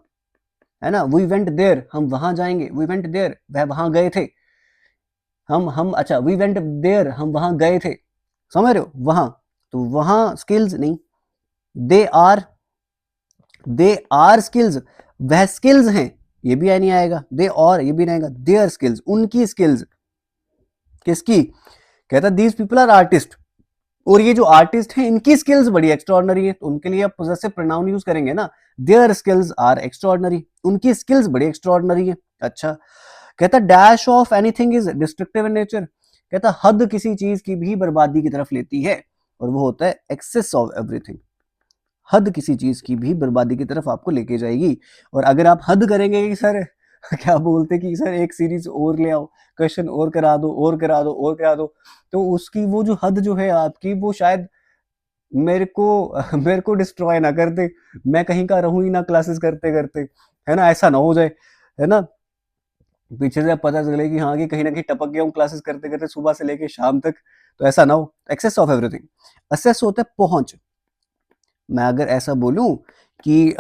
है ना, वी वेंट देयर, हम वहां जाएंगे, वी वेंट देयर, वह वहां गए थे, हम अच्छा, वी वेंट देयर, हम वहां गए थे, समझ रहे हो, वहां, तो वहां स्किल्स नहीं, they are, they are skills, वह स्किल्स हैं, ये भी नहीं आएगा, दे और ये भी नहीं आएगा, देयर स्किल्स, उनकी स्किल्स, किसकी? कहता दीज पीपल आर आर्टिस्ट, और ये जो आर्टिस्ट हैं इनकी स्किल्स बड़ी एक्स्ट्राऑर्डिनरी है, तो उनके लिए आप पोजेसिव प्रोनाउन यूज करेंगे ना, देयर स्किल्स आर एक्स्ट्राऑर्डिनरी, उनकी स्किल्स बड़ी एक्स्ट्राऑर्डिनरी है। अच्छा, कहता dash of anything is destructive in nature, कहता हद किसी चीज की भी बर्बादी की तरफ लेती है, और वो होता है एक्सेस ऑफ एवरीथिंग, हद किसी चीज की भी बर्बादी की तरफ आपको लेके जाएगी। और अगर आप हद करेंगे कि सर क्या बोलते कि सर एक सीरीज और ले आओ, क्वेश्चन और करा दो, और करा दो, और करा दो, तो उसकी वो जो हद जो है आपकी, वो शायद मेरे को मेरे को डिस्ट्रॉय ना कर दे, मैं कहीं का रहूं ही ना क्लासेस करते करते, है ना, ऐसा ना हो जाए, है ना, पीछे से पता चले कि हाँ कि कहीं ना कहीं टपक गया हूँ क्लासेस करते करते सुबह से लेके शाम तक, तो ऐसा ना हो। एक्सेस ऑफ एवरीथिंग, असेस होता है पहुंच, मैं अगर ऐसा बोलूं कि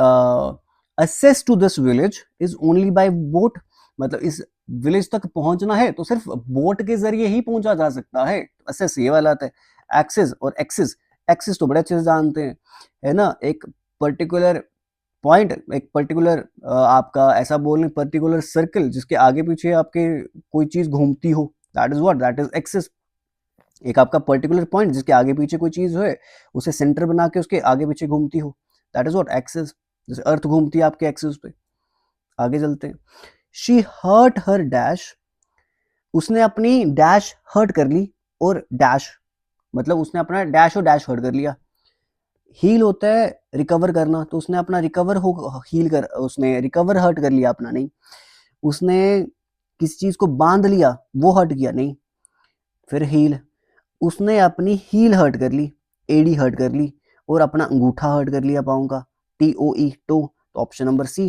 access to this village is only by boat, मतलब इस विलेज तक पहुंचना है तो सिर्फ बोट के जरिए ही पहुंचा जा सकता है, असेस ये वाला आता है। एक्सेस और एक्सिस, एक्सिस तो बड़े अच्छे से जानते हैं, है ना, एक पर्टिकुलर पॉइंट, एक पर्टिकुलर आपका ऐसा बोलने पर्टिकुलर सर्कल जिसके आगे पीछे आपके कोई चीज घूमती हो, that is what, that is axis. एक आपका पर्टिकुलर पॉइंट जिसके आगे पीछे कोई चीज है, उसे सेंटर बना के उसके आगे पीछे घूमती हो, दैट इज व्हाट एक्सिस, जैसे अर्थ घूमती है आपके एक्सिस पे। आगे चलते हैं, शी हर्ट हर डैश, उसने अपनी डैश हर्ट कर ली, और डैश मतलब उसने अपना डैश और डैश हर्ट कर लिया। हील होता है रिकवर करना, तो उसने अपना रिकवर हो हील कर, उसने रिकवर हर्ट कर लिया अपना, नहीं, उसने किसी चीज को बांध लिया, वो हर्ट किया, नहीं, फिर हील, उसने अपनी हील हर्ट कर ली, एडी हर्ट कर ली, और अपना अंगूठा हर्ट कर लिया पाँव का, TOE, टो, तो ऑप्शन नंबर सी,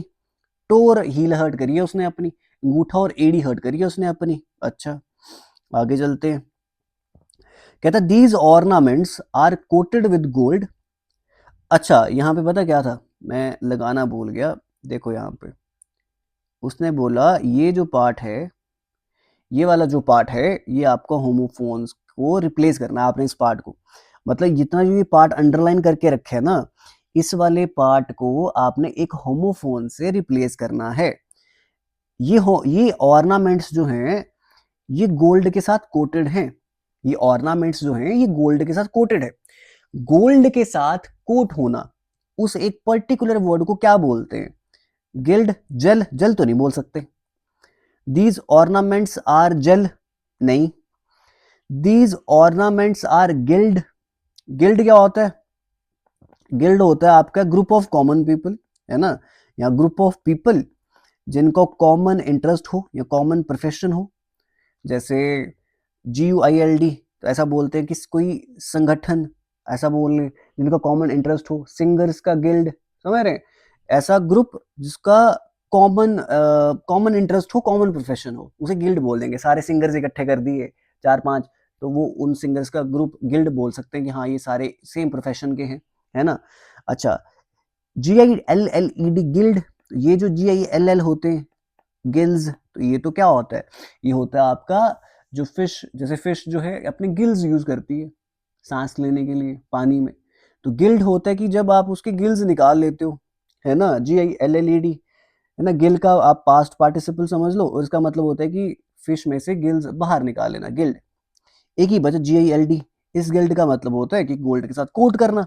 टो और हील हर्ट करी है उसने अपनी, अंगूठा और एडी हर्ट करी है उसने अपनी। अच्छा, आगे चलते हैं, कहता these ornaments are coated with gold. अच्छा, यहाँ पे पता क्या था, मैं लगाना भूल गया, देखो यहाँ पे उसने बोला ये जो पार्ट है, ये वाला जो पार्ट है, ये आपका होमोफोन्स को रिप्लेस करना है आपने, इस पार्ट को, मतलब जितना जो ये पार्ट अंडरलाइन करके रखे है ना, इस वाले पार्ट को आपने एक होमोफोन से रिप्लेस करना है। ये ऑर्नामेंट्स जो हैं ये गोल्ड के साथ कोटेड हैं, ये ऑर्नामेंट्स जो हैं ये गोल्ड के साथ कोटेड है। गोल्ड के साथ कोट होना, उस एक पर्टिकुलर वर्ड को क्या बोलते हैं? गिल्ड, जल, जल तो नहीं बोल सकते। दीज ऑर्नामेंट्स आर जल, नहीं। These ornaments are gild, gild क्या होता है? गिल्ड होता है आपका ग्रुप ऑफ कॉमन पीपल, है ना, या ग्रुप ऑफ पीपल जिनको कॉमन इंटरेस्ट हो या कॉमन प्रोफेशन हो, जैसे GUILD तो ऐसा बोलते हैं कि कोई संगठन, ऐसा बोल रहे जिनका कॉमन इंटरेस्ट हो, सिंगर्स का गिल्ड, समझ रहे हैं, ऐसा ग्रुप जिसका कॉमन इंटरेस्ट हो, कॉमन प्रोफेशन हो, उसे गिल्ड बोल देंगे। सारे सिंगर्स इकट्ठे कर दिए 4-5, तो वो उन सिंगर्स का ग्रुप गिल्ड बोल सकते हैं कि हाँ ये सारे सेम प्रोफेशन के हैं, है ना। अच्छा, GILLED गिल्ड, ये जो GILL होते हैं गिल्स, तो ये तो क्या होता है, ये होता है आपका जो फिश, जैसे फिश जो है अपने गिल्स यूज करती है सांस लेने के लिए पानी में, तो गिल्ड होता है कि जब आप उसके गिल्स निकाल लेते हो, है ना, GILLED, है ना। गिल का आप पास्ट पार्टिसिपल समझ लो, और इसका मतलब होता है कि फिश में से गिल्स बाहर निकाल लेना, गिल्ड। एक ही बचा GILD, इस गिल्ड का मतलब होता है कि गोल्ड के साथ कोट करना।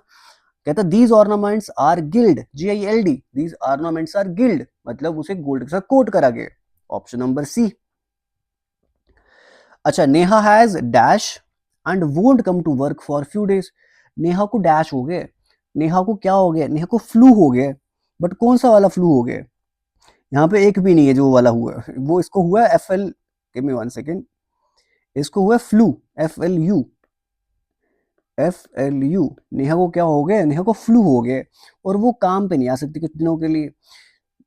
कहता these ornaments are gild, GILD, these ornaments are gild, मतलब उसे गोल्ड के साथ कोट करा गया। Option number C. अच्छा, Neha has dash and won't come to work for few days. Neha को डैश हो गया, नेहा को क्या हो गया, नेहा को फ्लू हो गया, बट कौन सा वाला फ्लू हो गया, यहाँ पे एक भी नहीं है जो वाला हुआ है, वो इसको हुआ है FL, गिव मी 1 सेकेंड, इसको हुआ फ्लू, FLU, FLU। नेहा को क्या हो गया, नेहा को फ्लू हो गया, और वो काम पे नहीं आ सकती कुछ दिनों के लिए।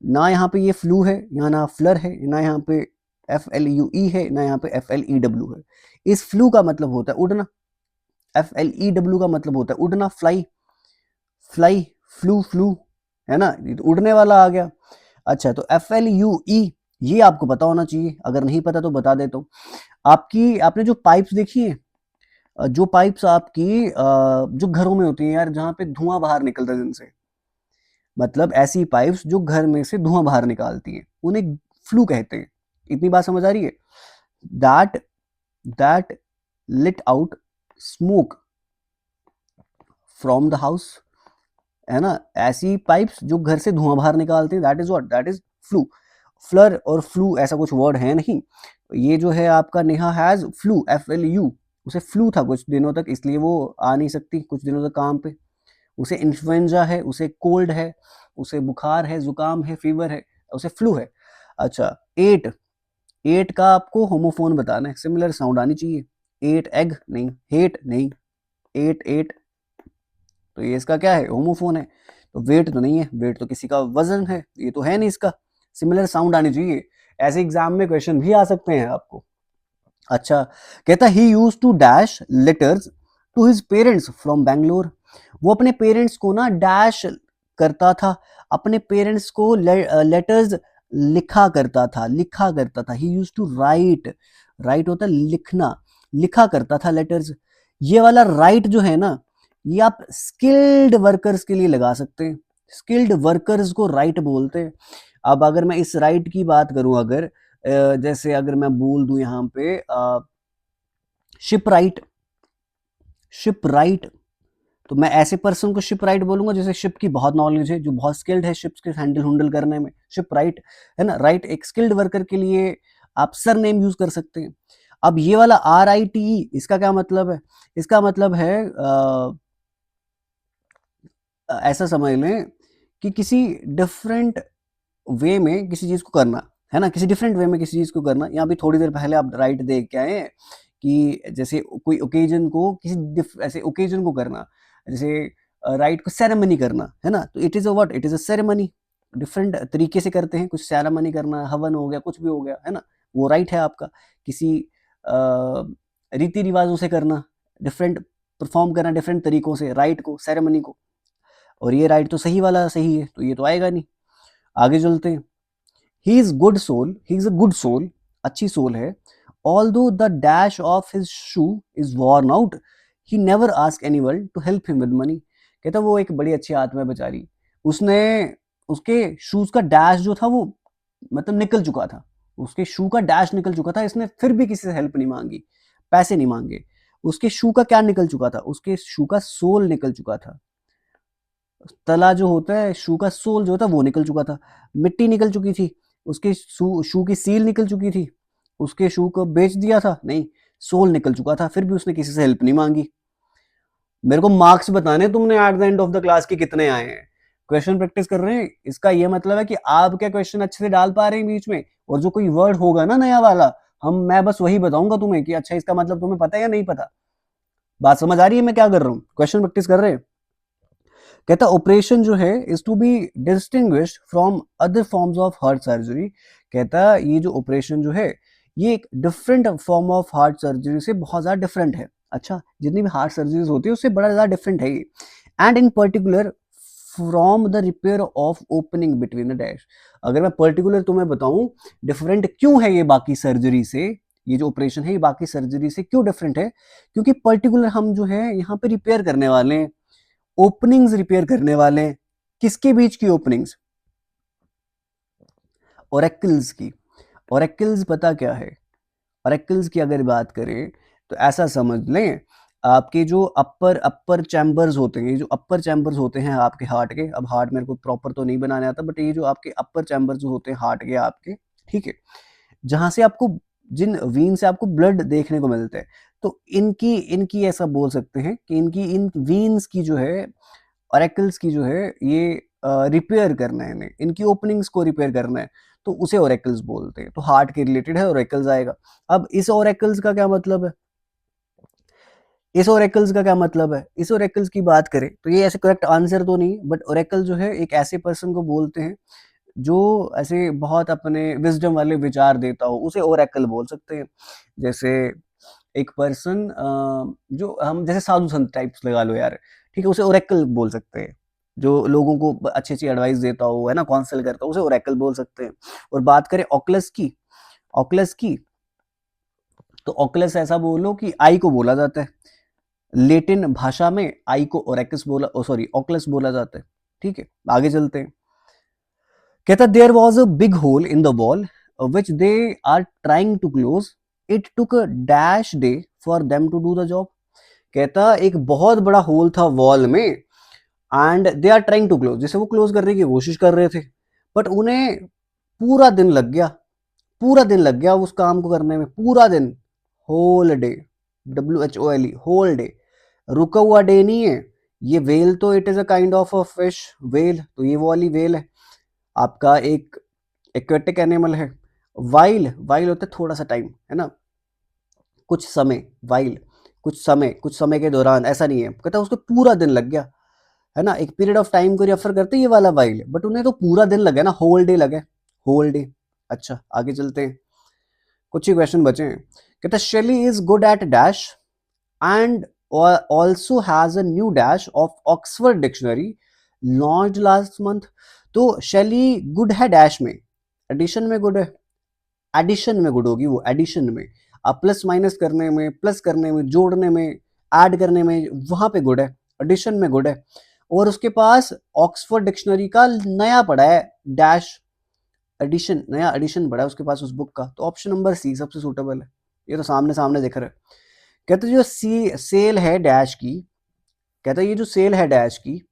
ना यहाँ पे ये फ्लू है, यहाँ ना फ्लर है, ना यहाँ पे FLUE है, ना यहाँ पे FLEW है। इस फ्लू का मतलब होता है उड़ना, FLEW का मतलब होता है उड़ना, फ्लाई, फ्लाई, फ्लू, फ्लू, है ना, ये तो उड़ने वाला आ गया। अच्छा, तो FLUE ये आपको पता होना चाहिए, अगर नहीं पता तो बता देता हूँ। आपकी आपने जो पाइप्स देखी है, जो पाइप्स आपकी जो घरों में होती है यार, जहाँ पे धुआं बाहर निकलता है जिनसे, मतलब ऐसी पाइप्स जो घर में से धुआं बाहर निकालती हैं, उन्हें फ्लू कहते हैं। इतनी बात समझ आ रही है। That that lit out smoke from the house, है ना, ऐसी पाइप्स जो घर से धुआं बाहर निकालती हैं, that is what, that is flu. Flower और फ्लू ऐसा कुछ वर्ड है नहीं। ये जो है आपका नेहा हैज फ्लू, FLU, उसे फ्लू था कुछ दिनों तक, इसलिए वो आ नहीं सकती कुछ दिनों तक काम पे। उसे इन्फ्लुएंजा है, उसे कोल्ड है, उसे बुखार है, जुकाम है, फीवर है, उसे फ्लू है। अच्छा, एट, एट का आपको होमोफोन बताना है, सिमिलर साउंड आनी चाहिए। एट एग नहीं, हेट नहीं, एट एट, तो ये इसका क्या है, होमोफोन है। तो वेट तो नहीं है, वेट तो किसी का वजन है, ये तो है नहीं, इसका सिमिलर साउंड आनी चाहिए। ऐसे एग्जाम में क्वेश्चन भी आ सकते हैं आपको। अच्छा, कहता he use to dash letters to his parents from Bangalore. वो अपने पेरेंट्स को ना डैश करता था, अपने पेरेंट्स को लेटर्स लिखा करता था, लिखा करता था। ही यूज टू राइट, राइट होता है लिखना, लिखा करता था लेटर्स। ये वाला राइट जो है ना, ये आप स्किल्ड वर्कर्स के लिए लगा सकते हैं, स्किल्ड वर्कर्स को राइट बोलते हैं। अब अगर मैं इस राइट की बात करूं, अगर जैसे अगर मैं बोल दूं यहाँ पे शिप राइट, शिप राइट, तो मैं ऐसे पर्सन को शिप राइट बोलूंगा जैसे शिप की बहुत नॉलेज है, जो बहुत स्किल्ड है शिप्स के हैंडल हुंडल करने में, शिप राइट, है ना। राइट एक स्किल्ड वर्कर के लिए आप सर नेम यूज कर सकते हैं। अब ये वाला RITE, इसका क्या मतलब है, इसका मतलब है ऐसा समझ लें कि किसी डिफरेंट वे में किसी चीज को करना, है ना, किसी डिफरेंट वे में किसी चीज को करना। यहाँ भी थोड़ी देर पहले आप राइट देख के आए हैं कि जैसे कोई ओकेजन को, किसी ऐसे ओकेजन को करना, जैसे राइट को सेरेमनी करना, है ना, तो it is a what, it is a ceremony. Different तरीके से करते हैं, कुछ सेरेमनी करना, हवन हो गया, कुछ भी हो गया, है ना, वो राइट है आपका। किसी रीति रिवाजों से करना, डिफरेंट परफॉर्म करना डिफरेंट तरीकों से, राइट को, सेरेमनी को। और ये राइट तो सही वाला सही है, तो ये तो आएगा नहीं। आगे चलते हैं। He is good soul, he is a good soul, अच्छी सोल है। Although the dash of his shoe is worn out, he never ask anyone to help him with money. कहता वो एक बड़ी अच्छी आत्मा है बेचारी, उसने, उसके शूज का डैश जो था वो मतलब निकल चुका था, उसके शू का डैश निकल चुका था, इसने फिर भी किसी से हेल्प नहीं मांगी, पैसे नहीं मांगे। उसके शू का क्या निकल चुका था, उसके शू का सोल निकल चुका था। तला जो होता है, शू का सोल जो होता है वो निकल चुका था। मिट्टी निकल चुकी थी, उसके शू की सील निकल चुकी थी, उसके शू को बेच दिया था, नहीं, सोल निकल चुका था, फिर भी उसने किसी से हेल्प नहीं मांगी। मेरे को मार्क्स बताने तुमने at the end of the class के कितने आए हैं। क्वेश्चन प्रैक्टिस कर रहे हैं, इसका ये मतलब है कि आप क्या क्वेश्चन अच्छे से डाल पा रहे हैं बीच में, और जो कोई वर्ड होगा ना नया वाला, मैं बस वही बताऊंगा तुम्हें कि अच्छा इसका मतलब तुम्हें पता है या नहीं पता। बात समझ आ रही है मैं क्या कर रहा हूँ? क्वेश्चन प्रैक्टिस कर रहे हैं? कहता ऑपरेशन जो है is to be distinguished from other forms of heart surgery. कहता ये जो ऑपरेशन जो है ये एक different form of heart surgery से बहुत ज़्यादा डिफरेंट है। अच्छा, जितनी भी हार्ट सर्जरीज होती है उससे बड़ा ज़्यादा डिफरेंट है ये। And in particular from the repair of opening between the dash. अगर मैं पर्टिकुलर तुम्हें बताऊं डिफरेंट क्यों है ये बाकी सर्जरी से, ये जो ऑपरेशन है ये बाकी सर्जरी से क्यों डिफरेंट है, क्योंकि पर्टिकुलर हम जो है यहाँ पे रिपेयर करने वाले हैं, ओपनिंग्स रिपेयर करने वाले हैं। किसके बीच की ओपनिंग्स? ओरेकल्स की। ओरेकल्स पता क्या है? ओरेकल्स की अगर बात करें तो ऐसा समझ लें, आपके जो अपर अपर चैम्बर्स होते हैं, ये जो अपर चैम्बर्स होते हैं आपके हार्ट के, अब हार्ट मेरे को प्रॉपर तो नहीं बनाने आता, बट ये जो आपके अपर चैम्बर्स होते हैं हार्ट के आपके, ठीक है, जहां से आपको, जिन वीन से आपको ब्लड देखने को मिलता है, तो इनकी इनकी ऐसा बोल सकते हैं कि इनकी इन वीन्स की जो है, ऑरेकल्स की जो है ये रिपेयर करना है इन्हें, इनकी ओपनिंग्स को रिपेयर करना है, तो उसे ऑरेकल्स बोलते हैं। तो हार्ट के रिलेटेड है, ऑरेकल्स आएगा। अब इस ऑरेकल्स का क्या मतलब है? इस ओरेकल्स का क्या मतलब है? इस ओरेकल्स की बात करें तो ये ऐसे करेक्ट आंसर तो नहीं, बट ओरेकल जो है एक ऐसे पर्सन को बोलते हैं जो ऐसे बहुत अपने विजडम वाले विचार देता हो, उसे ओरेकल बोल सकते हैं। जैसे एक पर्सन जो हम जैसे साधु संत टाइप्स लगा लो यार, ठीक है, उसे ओरेकल बोल सकते हैं। जो लोगों को अच्छी अच्छी एडवाइस देता हो, है ना, काउंसिल करता हो, उसे ओरेकल बोल सकते हैं। और बात करें ऑकलस की, ऑकलस की, तो ऑकलस ऐसा बोलो कि आई को बोला जाता है, लेटिन भाषा में आई को ओरेकस बोला, सॉरी ऑकलस बोला जाता है। ठीक है, आगे चलते हैं। कहता there was a big hole in the wall which they are trying to close, it took a dash day for them to do the job. कहता एक बहुत बड़ा होल था वॉल में, and they are trying to close, जैसे वो close करने की कोशिश कर रहे थे, बट उन्हें पूरा दिन लग गया, पूरा दिन लग गया उस काम को करने में, पूरा दिन, whole day, WHOLE, whole day, रुका हुआ डे नहीं है। ये वेल तो it is a kind of a fish, whale तो ये वो वाली वेल है, आपका एक एक्वेटिक एनिमल है। वाइल, वाइल होता है थोड़ा सा टाइम, है ना, कुछ समय, वाइल कुछ समय के दौरान, ऐसा नहीं है। कहता उसको पूरा दिन लग गया, है ना, एक पीरियड ऑफ टाइम को रेफर करते हैं ये वाला वाइल, बट उन्हें तो पूरा दिन लगे ना, होल डे लगे, होल डे। अच्छा, आगे चलते हैं, कुछ ही क्वेश्चन बचे हैं। कहता Shelly is good at dash and also has a new dash of Oxford Dictionary launched last month। तो शैली गुड है डैश में, एडिशन में गुड है, एडिशन में गुड होगी वो, एडिशन में, अब प्लस माइनस करने में, प्लस करने में, जोड़ने में, ऐड करने में, वहां पे गुड है, एडिशन में गुड है। और उसके पास ऑक्सफोर्ड डिक्शनरी का नया पड़ा है डैश, एडिशन, नया एडिशन पड़ा है उसके पास उस बुक का, तो ऑप्शन नंबर सी सबसे सूटेबल है। ये तो सामने सामने दिख रहा है। कहते जो सेल है डैश की, कहता ये जो सेल है डैश की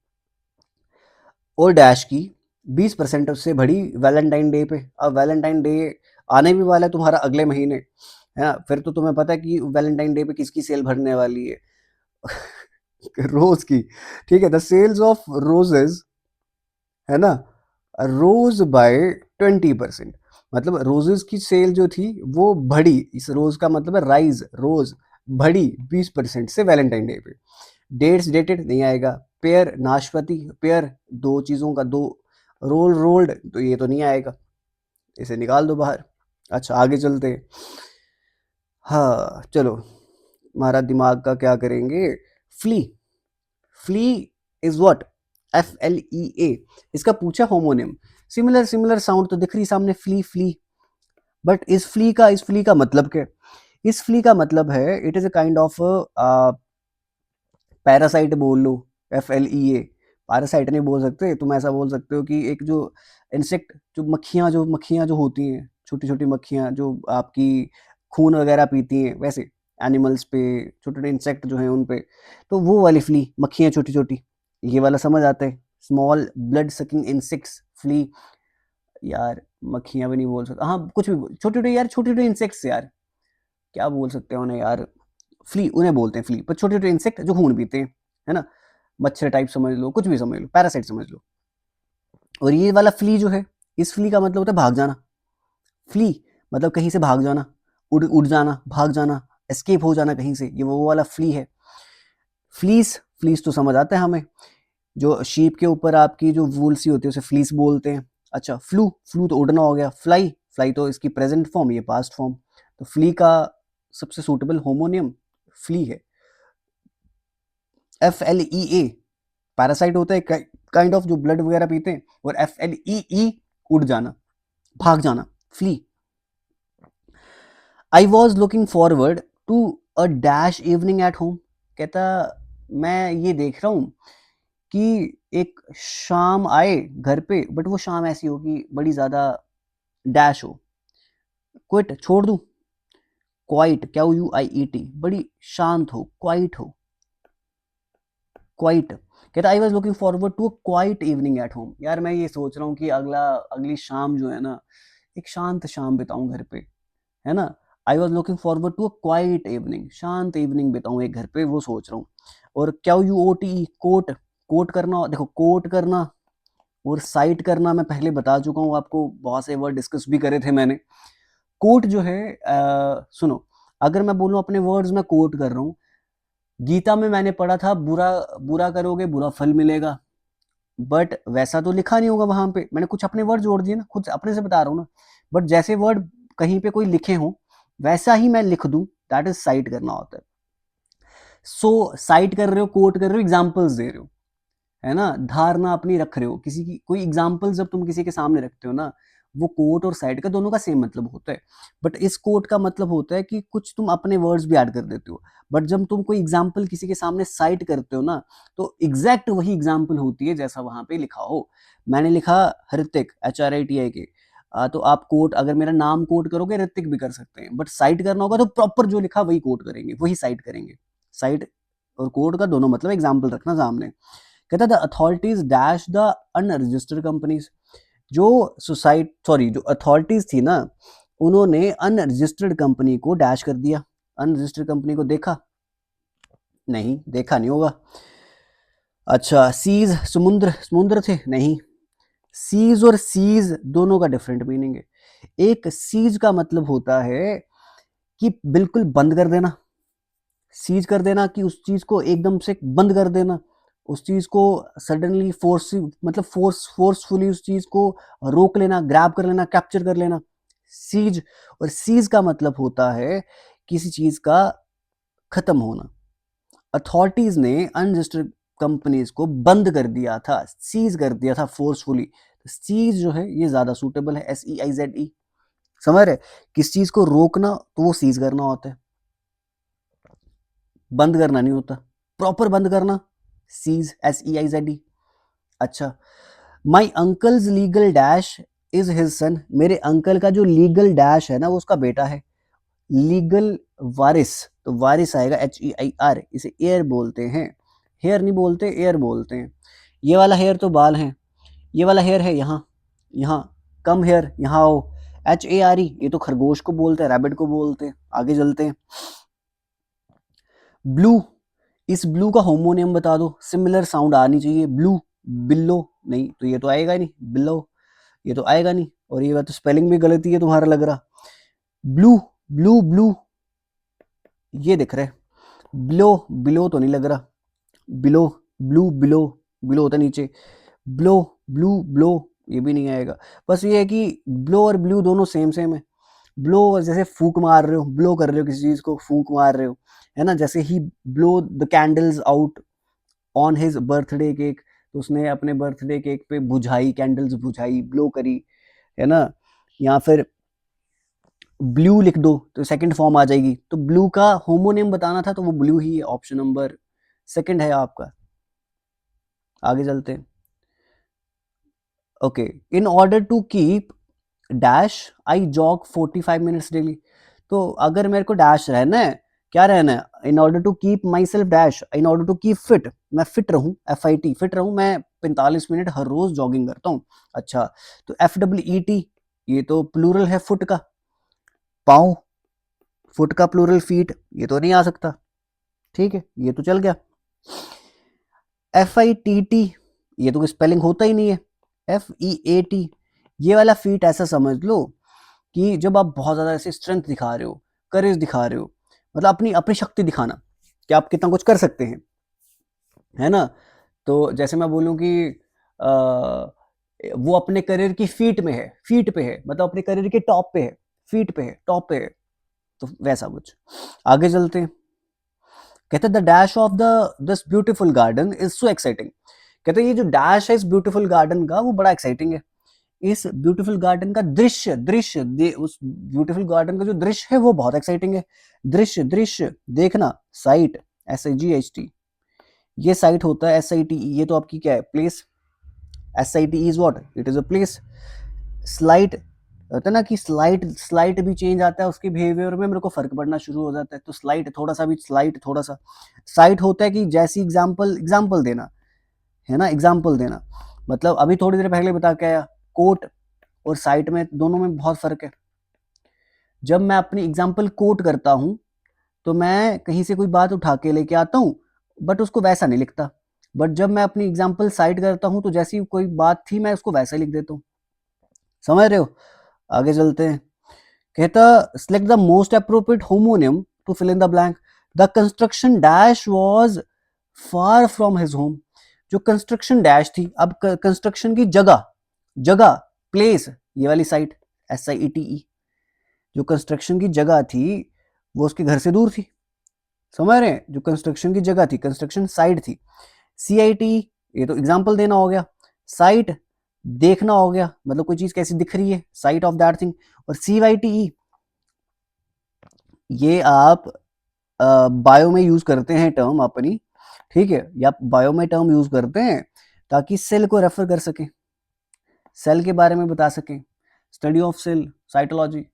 और डैश की 20% उससे बढ़ी वैलेंटाइन डे पे। अब वैलेंटाइन डे आने भी वाला है तुम्हारा अगले महीने, है ना, फिर तो तुम्हें पता है कि वैलेंटाइन डे पे किसकी सेल भरने वाली है। रोज की, ठीक है, द सेल्स ऑफ रोजेस, है ना, रोज बाय 20%, मतलब रोजेस की सेल जो थी वो बढ़ी, इस रोज का मतलब है राइज, रोज बढ़ी 20% से वैलेंटाइन डे पे। डेट्स डेटेड नहीं आएगा, पेयर नाशपाती, पेयर दो चीजों का, दो, रोल रोल्ड तो ये तो नहीं आएगा, इसे निकाल दो बाहर। अच्छा, आगे चलते हैं। हाँ चलो, हमारा दिमाग का क्या करेंगे, flea, flea is what, FLEA, इसका पूछा होमोनिम, सिमिलर सिमिलर साउंड तो दिख रही सामने, फ्ली फ्ली, बट इस फ्ली का मतलब क्या? इस फ्ली का मतलब है it is a kind of parasite बोल लो, FLEA, पैरासाइट नहीं बोल सकते, तुम ऐसा बोल सकते हो कि एक जो इंसेक्ट, जो मक्खियां जो होती हैं, छोटी छोटी मक्खियां जो आपकी खून वगैरह पीती हैं, वैसे एनिमल्स पे छोटे छोटे इंसेक्ट जो हैं उन पे, तो वो वाली फ्ली, मक्खियां छोटी छोटी, ये वाला समझ आता है, small blood sucking insects, flea. यार मक्खियां भी नहीं बोल सकता, हाँ कुछ भी, छोटे छोटे यार, छोटे छोटे इंसेक्ट्स यार, क्या बोल सकते हैं उन्हें यार, फ्ली उन्हें बोलते हैं, फ्ली, पर छोटे छोटे इंसेक्ट जो खून पीते हैं, है ना, मच्छर टाइप समझ लो, कुछ भी समझ लो, पैरासाइट समझ लो। और ये वाला फ्ली जो है, इस फ्ली का मतलब होता है भाग जाना, फ्ली मतलब कहीं से भाग जाना, उड़ उड़ जाना, भाग जाना, एस्केप हो जाना कहीं से, ये वो वाला फ्ली है। फ्लीस, फ्लीस तो समझ आता है हमें, जो शीप के ऊपर आपकी जो वूल सी होती है उसे फ्लीस बोलते हैं। अच्छा, फ्लू, फ्लू तो उड़ना हो गया। फ्लाई, फ्लाई तो इसकी प्रेजेंट फॉर्म, ये पास्ट फॉर्म। तो फ्ली का सबसे सूटेबल होमोनियम फ्ली है। FLEA, पैरासाइट होता है काइंड ऑफ, जो ब्लड वगैरह पीते हैं। और FLEE, उड़ जाना, भाग जाना, flea. I was looking forward to a dash evening at home. कहता मैं ये देख रहा हूँ कि एक शाम आए घर पे, बट वो शाम ऐसी हो कि बड़ी ज्यादा डैश हो। क्विट, छोड़ दूं। क्वाइट, QUIET, बड़ी शांत हो, क्वाइट हो, क्वाइट। कहता I was looking forward to a quiet evening at home. यार मैं ये सोच रहा हूँ कि अगली शाम जो है ना, एक शांत शाम बिताऊं घर पे, है ना। I was looking forward to a quiet evening, शांत इवनिंग बिताऊं एक घर पे, वो सोच रहा हूँ। और QUOTE, कोट, कोट करना, देखो कोट करना और साइट करना मैं पहले बता चुका हूँ आपको, बहुत से वर्ड डिस्कस भी करे थे मैंने। कोट जो है, सुनो, अगर मैं बोलूं अपने वर्ड्स में कोट कर रहा हूँ, गीता में मैंने पढ़ा था बुरा बुरा करोगे बुरा फल मिलेगा, बट वैसा तो लिखा नहीं होगा वहां पे, मैंने कुछ अपने वर्ड जोड़ दिए ना, खुद अपने से बता रहा हूँ ना। बट जैसे वर्ड कहीं पे कोई लिखे हो वैसा ही मैं लिख दूं, दैट इज साइट करना होता है। सो साइट कर रहे हो, कोट कर रहे हो, एग्जाम्पल्स दे रहे हो, है ना, धारणा अपनी रख रहे हो, किसी की कोई एग्जाम्पल जब तुम किसी के सामने रखते हो ना, वो कोट और साइट का दोनों का सेम मतलब होता है। बट इस कोट का मतलब होता है कि कुछ तुम अपने वर्ड्स भी ऐड कर देते हो। बट जब तुम कोई एग्जाम्पल किसी के सामने साइट करते हो ना, तो एग्जैक्ट वही एग्जाम्पल होती है जैसा वहां पे लिखा हो। मैंने लिखा ऋतिक, HRITIK, तो आप कोट, अगर मेरा नाम कोट करोगे ऋतिक भी कर सकते हैं, बट साइट करना होगा तो प्रॉपर जो लिखा वही कोट करेंगे, वही साइट करेंगे। साइट और कोट का दोनों मतलब एग्जाम्पल रखना सामने। कहता the authorities dash the unregistered companies. जो जो अथॉरिटीज थी ना, उन्होंने अनरजिस्टर्ड कंपनी को डैश कर दिया। अनरजिस्टर्ड कंपनी को देखा नहीं, देखा नहीं होगा। अच्छा, सीज, समुद्र, समुद्र थे नहीं। सीज और सीज दोनों का डिफरेंट मीनिंग है। एक सीज का मतलब होता है कि बिल्कुल बंद कर देना, सीज कर देना, कि उस चीज को एकदम से बंद कर देना, उस चीज को सडनली मतलब फोर्सफुली उस चीज को रोक लेना, ग्रैब कर लेना, कैप्चर कर लेना, सीज। और सीज का मतलब होता है किसी चीज का खत्म होना। अथॉरिटीज ने अनरजिस्टर्ड कंपनीज को बंद कर दिया था, सीज कर दिया था फोर्सफुली। सीज जो है ये ज्यादा सूटेबल है, SEIZE। समझ रहे, किस चीज को रोकना तो वो सीज करना होता है, बंद करना नहीं होता। प्रॉपर बंद करना सीज, SEIZE। अच्छा, my uncle's legal dash is his son. मेरे अंकल का जो लीगल डैश है ना, वो उसका बेटा है। लीगल वारिस, तो वारिस आएगा HEIR, इसे एयर बोलते हैं। हेयर नहीं बोलते, एयर बोलते हैं। ये वाला हेयर तो बाल हैं, ये वाला हेयर है यहाँ, यहाँ कम हेयर, यहाँ आओ, HARE, ये तो खरगोश को बोलते हैं, रैबिट को बोलते हैं। आगे चलते हैं। ब्लू, इस ब्लू का होमोनियम बता दो, सिमिलर साउंड आनी चाहिए। ब्लू, बिल्लो, नहीं तो ये तो आएगा नहीं, बिल्लो ये तो आएगा नहीं, और ये बात तो स्पेलिंग भी गलती है तुम्हारा लग रहा। ब्लू, ब्लू, ब्लू ये दिख रहा है, बिलो, बिलो तो नहीं लग रहा, बिलो, ब्लू, बिलो, बिलो होता नीचे, ब्लो, ब्लू, ब्लो ये भी नहीं आएगा। बस ये है कि ब्लो और ब्लू दोनों सेम सेम है। ब्लो जैसे फूक मार रहे हो, ब्लो कर रहे हो किसी चीज को, फूक मार रहे हो, है ना। जैसे he blow the candles out on his birthday cake, तो उसने अपने बर्थडे केक पे बुझाई, कैंडल्स बुझाई, ब्लो करी, है ना। या फिर ब्लू लिख दो तो सेकंड फॉर्म आ जाएगी। तो ब्लू का होमोनियम बताना था तो वो ब्लू ही है, ऑप्शन नंबर सेकंड है आपका। आगे चलते हैं। Okay, in order to keep dash I jog 45 minutes daily. तो अगर मेरे को डैश रहना है, क्या रहना है, in order to keep myself dash, in order to keep fit, मैं फिट रहूं, FIT, फिट रहूं, मैं 45 मिनट हर रोज जॉगिंग करता हूं। अच्छा, तो FWET, ये तो प्लूरल है फुट का, पाँव, फुट का प्लूरल फीट, ये तो नहीं आ सकता, ठीक है, ये तो चल गया। FITT, ये तो स्पेलिंग होता ही नहीं है। FEAT, ये वाला फीट ऐसा समझ लो कि जब आप बहुत ज्यादा ऐसे स्ट्रेंथ दिखा रहे हो, करेज दिखा रहे हो, मतलब अपनी अपनी शक्ति दिखाना कि आप कितना कुछ कर सकते हैं, है ना। तो जैसे मैं बोलूं कि वो अपने करियर की फीट में है, फीट पे है, मतलब अपने करियर के टॉप पे है, फीट पे है, टॉप पे है, तो वैसा कुछ। आगे चलते हैं। कहते the dash of the this beautiful garden is so exciting. कहते ये जो डैश है इस ब्यूटीफुल गार्डन का वो बड़ा एक्साइटिंग है। इस ब्यूटीफुल गार्डन का दृश्य, उस ब्यूटीफुल गार्डन का जो दृश्य है वो बहुत एक्साइटिंग है। दृश्य, दृश्य देखना, साइट, SIGHT, ये साइट होता है SITE, ये तो आपकी क्या है, place. SITE is what, it is a place. Slight होता है ना कि स्लाइट, स्लाइट भी चेंज आता है उसके बिहेवियर में, मेरे को फर्क पड़ना शुरू हो जाता है, तो स्लाइट थोड़ा सा भी, स्लाइट थोड़ा सा। साइट होता है कि जैसी एग्जाम्पल, एग्जाम्पल देना, है ना, एग्जाम्पल देना। मतलब अभी थोड़ी देर पहले बता के आया, कोट और साइट में, दोनों में बहुत फर्क है। जब मैं अपनी एग्जाम्पल कोट करता हूं तो मैं कहीं से कोई बात उठा के लेके आता हूं, बट उसको वैसा नहीं लिखता। बट जब मैं अपनी एग्जाम्पल साइट करता हूं तो जैसी कोई बात थी मैं उसको वैसा लिख देता हूं। समझ रहे हो। आगे चलते हैं। कहता select the most appropriate homonym to fill in the blank. The construction dash was far from his home. जो कंस्ट्रक्शन डैश थी, अब कंस्ट्रक्शन की जगह, जगह, प्लेस, ये वाली साइट, SIETE, जो कंस्ट्रक्शन की जगह थी वो उसके घर से दूर थी। समझ रहे हैं, जो कंस्ट्रक्शन की जगह थी, कंस्ट्रक्शन साइट थी। CIT, ये तो एग्जाम्पल देना हो गया। साइट देखना हो गया, मतलब कोई चीज कैसी दिख रही है, साइट ऑफ दैट थिंग। और CYTE, ये आप बायो में यूज करते हैं टर्म अपनी, ठीक है, या आप बायो में टर्म यूज करते हैं ताकि सेल को रेफर कर सकें, सेल के बारे में बता सकें, स्टडी ऑफ सेल, साइटोलॉजी,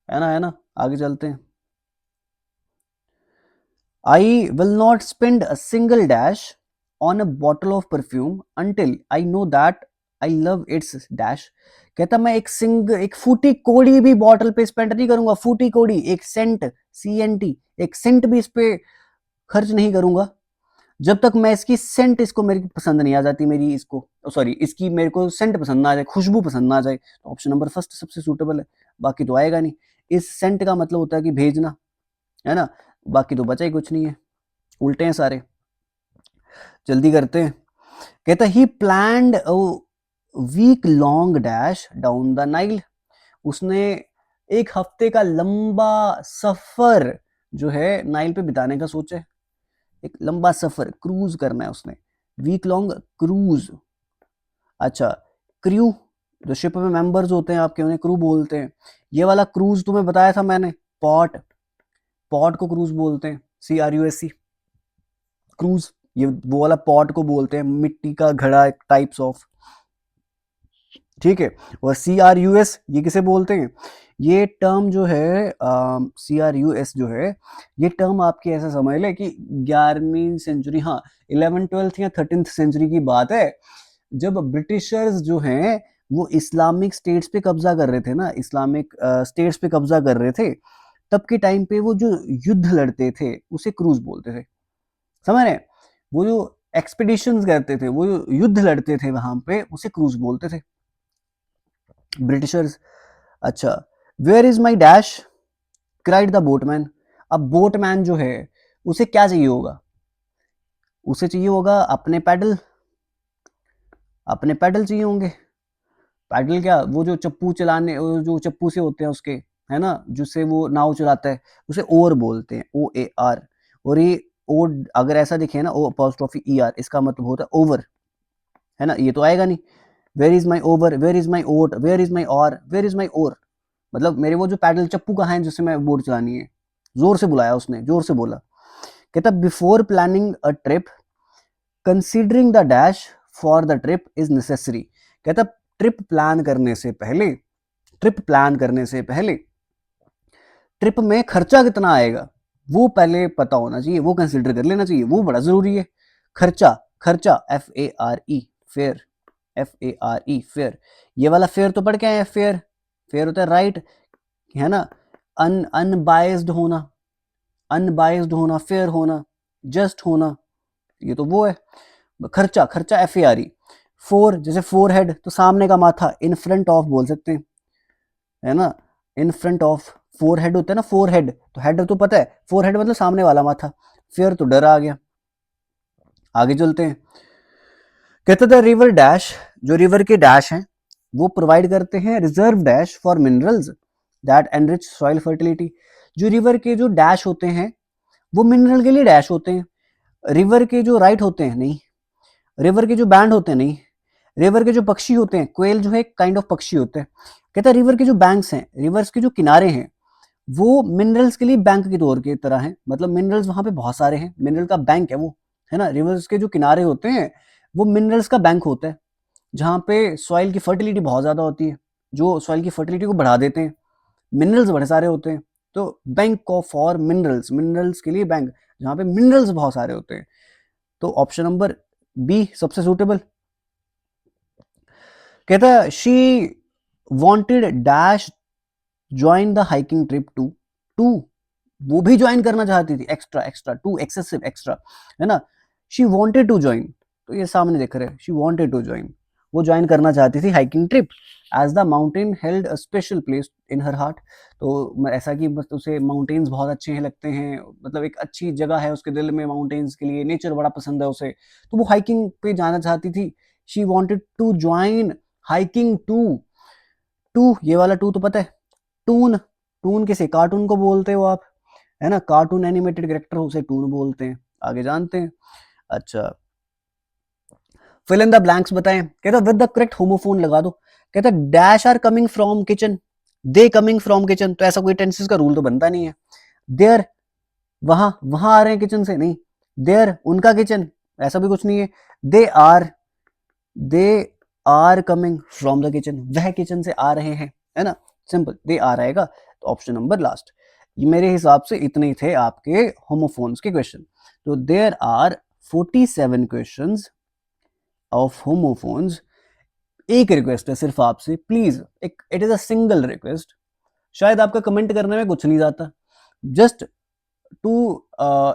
है ना, है ना। आगे चलते हैं। I will not spend a single dash on a bottle of perfume until I know that I love it's dash. कहता मैं एक फूटी कोड़ी भी बॉटल पे स्पेंड नहीं करूंगा, फूटी कोड़ी, एक सेंट, CNT, एक सेंट भी इस पे खर्च नहीं करूंगा जब तक मैं इसकी सेंट, इसको मेरी पसंद नहीं आ जाती, मेरी इसको, सॉरी, इसकी मेरे को सेंट पसंद ना आ जाए, खुशबू पसंद ना आ जाए। तो ऑप्शन नंबर फर्स्ट सबसे सूटेबल है, बाकी तो आएगा नहीं। इस सेंट का मतलब होता है कि भेजना, है ना, बाकी तो बचा ही कुछ नहीं है, उल्टे हैं सारे। जल्दी करते हैं। कहता he planned week long dash down the Nile. उसने एक हफ्ते का लंबा सफर जो है नाइल पे बिताने का सोचा है। एक लंबा सफर, क्रूज करना है उसने, वीक लॉन्ग क्रूज। अच्छा, क्रू, जो शिप में मेंबर्स होते हैं आपके उन्हें क्रू बोलते हैं। ये वाला क्रूज तुम्हें बताया था मैंने, पॉट, पॉट को क्रूज बोलते हैं, CRUSE, क्रूज। ये वो वाला पॉट को बोलते हैं, मिट्टी का घड़ा टाइप्स ऑफ, ठीक है। और CRUS ये किसे बोलते हैं, ये टर्म जो है CRUS जो है, ये टर्म आपकी ऐसा समझ ले कि 11वीं सेंचुरी, हाँ 11th 12th या 13th सेंचुरी की बात है, जब ब्रिटिशर्स जो हैं वो इस्लामिक स्टेट्स पे कब्जा कर रहे थे ना, इस्लामिक स्टेट्स पे कब्जा कर रहे थे, तब के टाइम पे वो जो युद्ध लड़ते थे उसे क्रूज बोलते थे। समझ रहे हैं? वो जो एक्सपीडिशंस करते थे, वो जो युद्ध लड़ते थे वहां पे, उसे क्रूज बोलते थे ब्रिटिशर्स। अच्छा, where is my dash, cried the boatman. अब बोटमैन जो है उसे क्या चाहिए होगा, उसे चाहिए होगा अपने पैडल, अपने पैडल चाहिए होंगे। पैडल क्या, वो जो चप्पू चलाने, वो जो चप्पू से होते हैं उसके, है ना, जिससे वो नाव चलाता है, उसे ओर बोलते हैं, OAR। और ये ओ अगर ऐसा दिखे ना, O अपॉस्ट्रोफी ER, इसका मतलब होता है ओवर, है ना। ये तो आएगा नहीं। Where is my over, where is my oat, where is my oar, where is माई ओर, मतलब मेरे वो जो पैडल चप्पू कहाँ है जिससे मैं बोट चलानी है। जोर से बुलाया उसने, जोर से बोला। कहता before planning a trip considering the dash for the trip is necessary. कहता ट्रिप प्लान करने से पहले, ट्रिप प्लान करने से पहले ट्रिप में खर्चा कितना आएगा वो पहले पता होना चाहिए, वो कंसीडर कर लेना चाहिए, वो बड़ा जरूरी है। खर्चा, खर्चा, FARE, फेयर, FARE, फेयर। ये वाला फेयर तो पढ़ के आए, फेयर, फेयर होता है राइट, है ना। अनबायस्ड होना, अनबायस्ड होना, फेयर होना, जस्ट होना, ये तो वो है। खर्चा, खर्चा FARE। फोर, जैसे फोर हेड तो सामने का माथा, इन फ्रंट ऑफ बोल सकते हैं, है ना, in front of. Four head होता है ना, फोर हेड, तो हेड तो पता है, फोर हेड मतलब सामने वाला माथा, फिर तो डर आ गया। आगे चलते हैं। कहते द रिवर डैश, जो रिवर के डैश हैं वो प्रोवाइड करते हैं reserve dash for minerals that enrich soil fertility. जो रिवर के जो डैश होते हैं वो मिनरल के लिए डैश होते हैं, रिवर के जो राइट होते हैं नहीं, रिवर के जो बैंड होते हैं नहीं, रिवर के जो पक्षी होते हैं, क्वेल जो है एक काइंड ऑफ पक्षी होते हैं। कहता है रिवर के जो बैंक्स हैं, रिवर्स के जो किनारे हैं वो मिनरल्स के लिए बैंक की तौर की तरह है, मतलब मिनरल्स वहां पे बहुत सारे हैं, मिनरल का बैंक है वो, है ना। रिवर्स के जो किनारे होते हैं वो मिनरल्स का बैंक होता है, जहाँ पे सॉइल की फर्टिलिटी बहुत ज्यादा होती है, जो सॉइल की फर्टिलिटी को बढ़ा देते हैं। मिनरल्स बड़े सारे होते हैं, तो bank of for minerals, minerals के लिए बैंक जहाँ पे मिनरल्स बहुत सारे होते हैं। तो ऑप्शन नंबर बी सबसे सूटेबल। कहता है she wanted dash join the hiking trip too, too वो भी ज्वाइन करना चाहती थी, extra extra too excessive extra, है ना। शी वांटेड टू ज्वाइन, तो ये सामने देख रहे हैं, शी वांटेड टू ज्वाइन, वो ज्वाइन करना चाहती थी hiking trip, as the mountain held a special place in her heart. तो ऐसा कि बस उसे माउंटेन्स बहुत अच्छे हैं लगते हैं, मतलब एक अच्छी जगह है उसके दिल में माउंटेन्स के लिए, नेचर बड़ा पसंद है उसे, तो वो हाइकिंग पे जाना चाहती थी। She wanted to join hiking too, too ये वाला टू तो पता है, टून, टून किसे, कार्टून को बोलते हो आप, है ना, कार्टून एनिमेटेड कैरेक्टर उसे टून बोलते हैं, आगे जानते हैं। अच्छा, फिल इन द ब्लैंक्स बताएं। कहता विद द करेक्ट होमोफोन लगा दो। कहता dash are coming from kitchen, they coming from kitchen, तो ऐसा कोई टेंसेस का रूल तो बनता नहीं है। देयर, वहां वहां आ रहे हैं किचन से, नहीं। देयर उनका किचन, ऐसा भी कुछ नहीं है। They are, they are coming from the kitchen, वह किचन से आ रहे हैं, है ना, सिंपल, दे आ रहेगा। तो ऑप्शन नंबर लास्ट। ये मेरे हिसाब से इतने ही थे आपके होमोफोन्स के क्वेश्चन। तो there are 47 questions of homophones. एक रिक्वेस्ट है सिर्फ आपसे, प्लीज, एक it is a single request, शायद आपका कमेंट करने में कुछ नहीं जाता, जस्ट टू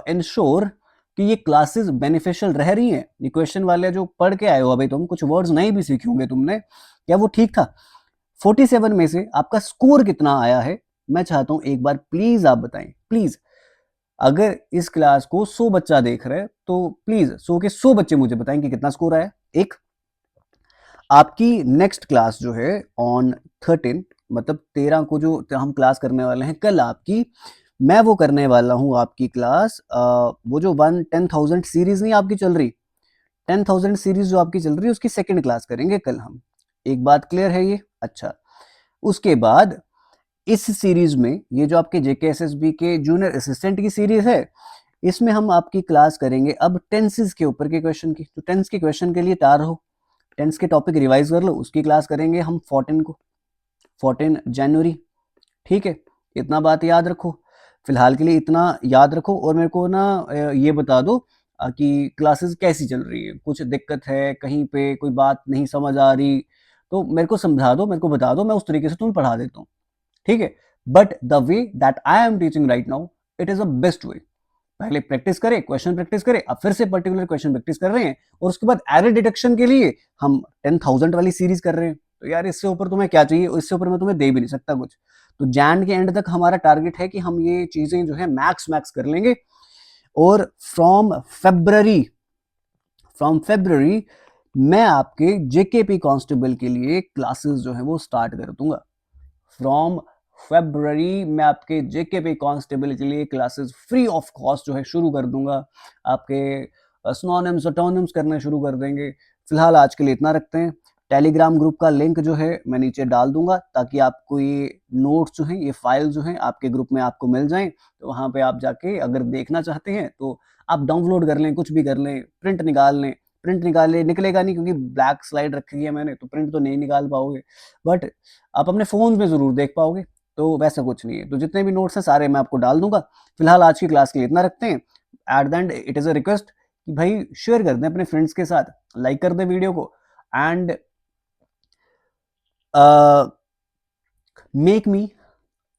इंश्योर कि ये क्लासेस बेनिफिशियल रह रही हैं। ये क्वेश्चन वाले जो पढ़ के आए हो अभी तुम, कुछ वर्ड्स नहीं भी सीखे होंगे तुमने, क्या वो ठीक था? 47 में से आपका स्कोर कितना आया है, मैं चाहता हूं एक बार प्लीज आप बताएं, प्लीज। अगर इस क्लास को 100 बच्चा देख रहे हैं तो प्लीज 100 के 100 बच्चे मुझे बताएं कि कितना स्कोर आया। एक, आपकी नेक्स्ट क्लास जो है ऑन 13, मतलब 13 को जो हम क्लास करने वाले हैं कल आपकी, मैं वो करने वाला हूं आपकी क्लास, वो जो 10,000 सीरीज नहीं आपकी चल रही, 10,000 सीरीज जो आपकी चल रही है उसकी सेकंड क्लास करेंगे कल हम। एक बात क्लियर है ये? अच्छा, उसके बाद इस सीरीज में ये जो आपके जेकेएसएसबी के जूनियर असिस्टेंट की सीरीज है, इसमें हम आपकी क्लास करेंगे अब टेंसेस के ऊपर के क्वेश्चन की। तो टेंस के क्वेश्चन के लिए तैयार रहो, टेंस के टॉपिक रिवाइज कर लो, उसकी क्लास करेंगे हम 14 को, 14 जनवरी, ठीक है। इतना बात याद रखो, फिलहाल के लिए इतना याद रखो, और मेरे को ना ये बता दो कि क्लासेस कैसी चल रही है, कुछ दिक्कत है कहीं पे, कोई बात नहीं समझ आ रही तो मेरे को समझा दो, मेरे को बता दो, मैं उस तरीके से तुम्हें पढ़ा देता हूँ, ठीक है। But the way that I am teaching right now, it is a best way. पहले प्रैक्टिस करें, क्वेश्चन प्रैक्टिस करें, अब फिर से पर्टिकुलर क्वेश्चन प्रैक्टिस कर रहे हैं, और उसके बाद एरर डिटेक्शन के लिए हम 10,000 वाली सीरीज कर रहे हैं। तो यार इससे ऊपर तुम्हें क्या चाहिए, इससे ऊपर मैं तुम्हें दे भी नहीं सकता कुछ। तो जैन के एंड तक हमारा टारगेट है कि हम ये चीजें जो है मैक्स मैक्स कर लेंगे, और फ्रॉम फेब्रवरी मैं आपके जेकेपी कांस्टेबल के लिए क्लासेस जो है वो स्टार्ट कर दूंगा। फ्रॉम फेब्रवरी मैं आपके जेकेपी कांस्टेबल के लिए क्लासेस फ्री ऑफ कॉस्ट जो है शुरू कर दूंगा, आपके सिनोनिम्स ऑटोनिम्स करने शुरू कर देंगे। फिलहाल आज के लिए इतना रखते हैं। टेलीग्राम ग्रुप का लिंक जो है मैं नीचे डाल दूंगा, ताकि आपको ये नोट्स जो हैं, ये फाइल जो हैं आपके ग्रुप में आपको मिल जाएं, तो वहां पे आप जाके अगर देखना चाहते हैं तो आप डाउनलोड कर लें, कुछ भी कर लें, प्रिंट निकाल लें। प्रिंट निकाले निकलेगा नहीं, क्योंकि ब्लैक स्लाइड रखी है मैंने, तो प्रिंट तो नहीं निकाल पाओगे, बट आप अपने फोन में जरूर देख पाओगे। तो वैसा कुछ नहीं है, तो जितने भी नोट्स हैं सारे मैं आपको डाल दूंगा। फिलहाल आज की क्लास के लिए इतना रखते हैं। At the end it is a request कि भाई शेयर कर दें अपने फ्रेंड्स के साथ, लाइक कर दें वीडियो को, and make me,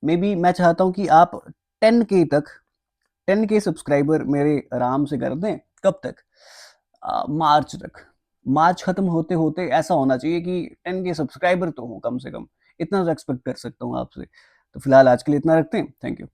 may be मैं चाहता हूं कि आप 10K तक, 10K सब्सक्राइबर मेरे आराम से कर दें। कब तक? मार्च तक। मार्च खत्म होते होते ऐसा होना चाहिए कि 10K सब्सक्राइबर तो हो कम से कम, इतना तो एक्सपेक्ट कर सकता हूँ आपसे। तो फिलहाल आज के लिए इतना रखते हैं, थैंक यू।